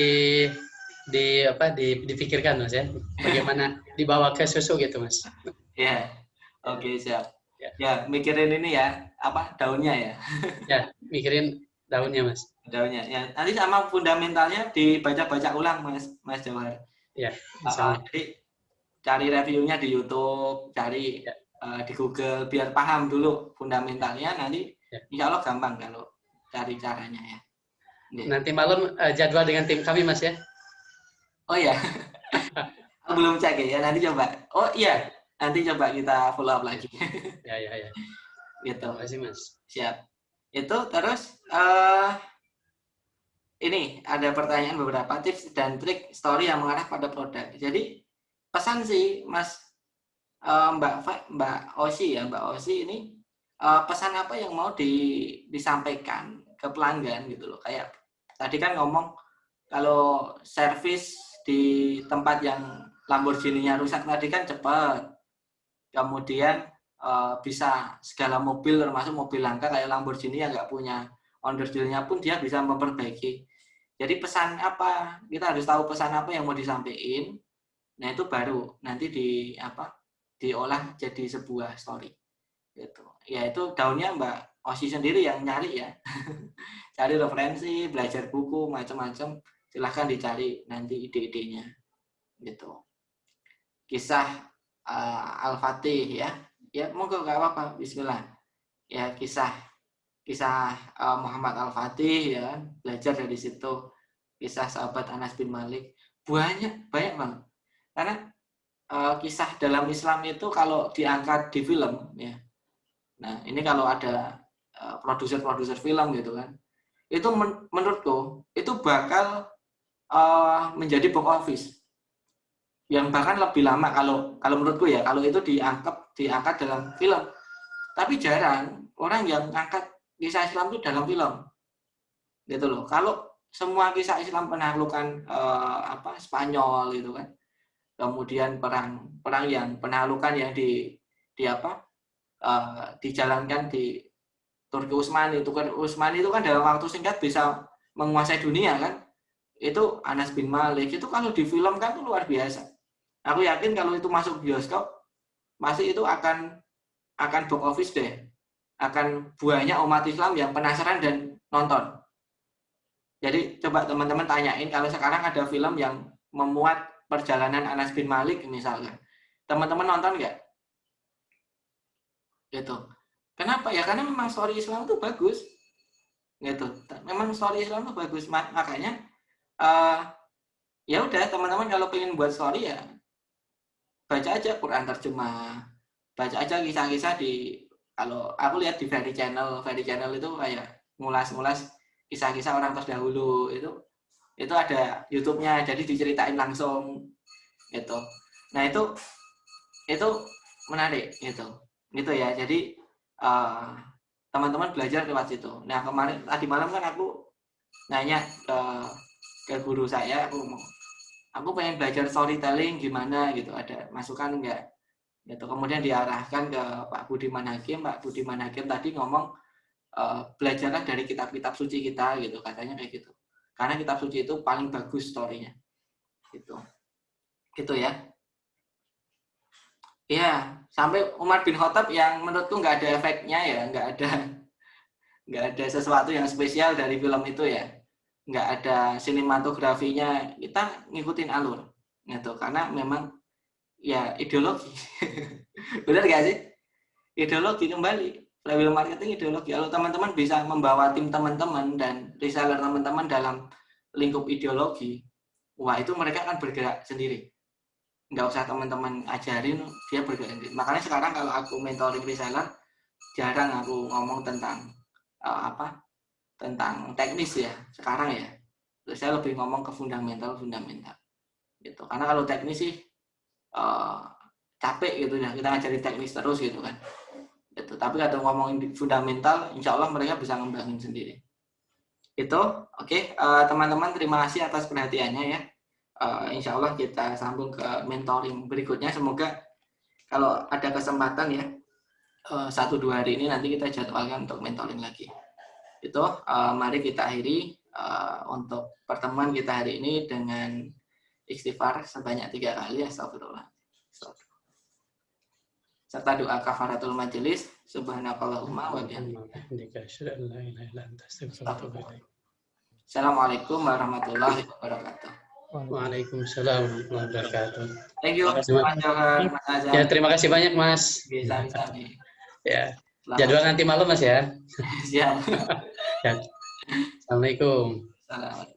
[SPEAKER 2] dipikirkan Mas ya. Bagaimana dibawa ke susu gitu Mas.
[SPEAKER 1] Ya. Oke, siap. Ya, mikirin ini ya, daunnya ya.
[SPEAKER 2] Ya, mikirin daunnya Mas.
[SPEAKER 1] Daunnya. Ya, nanti sama fundamentalnya dibaca-baca ulang Mas Jawahar.
[SPEAKER 2] Ya,
[SPEAKER 1] jadi cari reviewnya di YouTube, cari di Google biar paham dulu fundamentalnya, nanti insya Allah gampang kalau cari caranya ya.
[SPEAKER 2] Nanti malam jadwal dengan tim kami Mas ya.
[SPEAKER 1] Oh ya. Belum cek ya, nanti coba. Oh iya, nanti coba kita follow up lagi.
[SPEAKER 2] Ya.
[SPEAKER 1] Gitu.
[SPEAKER 2] Terima kasih Mas.
[SPEAKER 1] Siap. Itu terus ini ada pertanyaan beberapa tips dan trik story yang mengarah pada produk. Jadi pesan sih Mas Mbak Osi ini pesan apa yang mau disampaikan ke pelanggan gitu loh. Kayak tadi kan ngomong kalau servis di tempat yang Lamborghini-nya rusak tadi kan cepat. Kemudian bisa segala mobil termasuk mobil langka kayak Lamborghini yang nggak punya owner deal-nya pun dia bisa memperbaiki. Jadi pesan apa? Kita harus tahu pesan apa yang mau disampaikan. Nah, itu baru nanti diolah jadi sebuah story. Gitu. Ya itu daunnya Mbak Osi sendiri yang nyari ya. Cari referensi, belajar buku macam-macam. Silahkan dicari nanti ide-idenya. Gitu. kisah Al-Fatih ya. Ya, monggo nggak apa-apa. Bismillah. Ya, kisah Muhammad Al-Fatih ya, belajar dari situ. Kisah sahabat Anas bin Malik. Banyak banget. Karena kisah dalam Islam itu kalau diangkat di film ya. Nah, ini kalau ada produser film gitu kan. Itu menurutku itu bakal menjadi box office yang bahkan lebih lama kalau menurutku ya, kalau itu diangkat dalam film. Tapi jarang orang yang angkat kisah Islam itu dalam film gitu loh. Kalau semua kisah Islam penaklukan Spanyol gitu kan, kemudian perang yang penaklukan yang dijalankan di Turki Utsmani itu kan dalam waktu singkat bisa menguasai dunia kan. Itu Anas bin Malik itu kalau difilmkan itu luar biasa. Aku yakin kalau itu masuk bioskop pasti itu akan box office deh. Akan banyak umat Islam yang penasaran dan nonton. Jadi coba teman-teman tanyain kalau sekarang ada film yang memuat perjalanan Anas bin Malik misalnya. Teman-teman nonton nggak? Gitu. Kenapa? Ya karena memang story Islam itu bagus. Gitu. Memang story Islam itu bagus. Makanya ya udah teman-teman kalau pengen buat story ya baca aja Quran terjemah, baca aja kisah-kisah kalau aku lihat di Ferry Channel itu kayak ngulas kisah-kisah orang terdahulu itu ada YouTube-nya, jadi diceritain langsung gitu. Nah itu menarik gitu ya. Jadi teman-teman belajar lewat situ. Nah tadi malam kan aku nanya ke guru saya, aku pengen belajar storytelling gimana gitu, ada masukan enggak gitu. Kemudian diarahkan ke Pak Budiman Hakim tadi ngomong belajarlah dari kitab-kitab suci kita gitu, katanya kayak gitu, karena kitab suci itu paling bagus story-nya gitu ya. Iya, sampai Umar bin Khattab yang menurutku nggak ada efeknya ya, nggak ada sesuatu yang spesial dari film itu ya, nggak ada sinematografinya, kita ngikutin alur gitu karena memang ya ideologi. Benar gak sih? Ideologi kembali, flywheel marketing ideologi. Kalau teman-teman bisa membawa tim teman-teman dan reseller teman-teman dalam lingkup ideologi, wah itu mereka akan bergerak sendiri, nggak usah teman-teman ajarin, dia bergerak sendiri. Makanya sekarang kalau aku mentoring reseller jarang aku ngomong tentang tentang teknis ya sekarang ya. Terus saya lebih ngomong ke fundamental gitu. Karena kalau teknis sih capek gitu ya, kita ngajarin teknis terus gitu kan. Gitu. Tapi kalau ngomongin fundamental, insya Allah mereka bisa ngembangin sendiri. Itu oke. Teman-teman terima kasih atas perhatiannya ya. Insya Allah kita sambung ke mentoring berikutnya. Semoga kalau ada kesempatan ya 1-2 hari ini nanti kita jadwalkan untuk mentoring lagi. Itu mari kita akhiri untuk pertemuan kita hari ini dengan istighfar sebanyak 3 kali. Astagfirullah. Serta doa kafaratul majelis. Subhanakallahumma wa bihamdika. Assalamualaikum warahmatullahi wabarakatuh.
[SPEAKER 2] Waalaikumsalam warahmatullahi wabarakatuh.
[SPEAKER 1] Thank you Mas Johar, Mas Azhar.
[SPEAKER 2] Ya, terima kasih banyak Mas.
[SPEAKER 1] Sami-sami.
[SPEAKER 2] Ya. Jadwal nanti malam Mas ya.
[SPEAKER 1] Siap.
[SPEAKER 2] Ya. Assalamualaikum.
[SPEAKER 1] Assalamualaikum.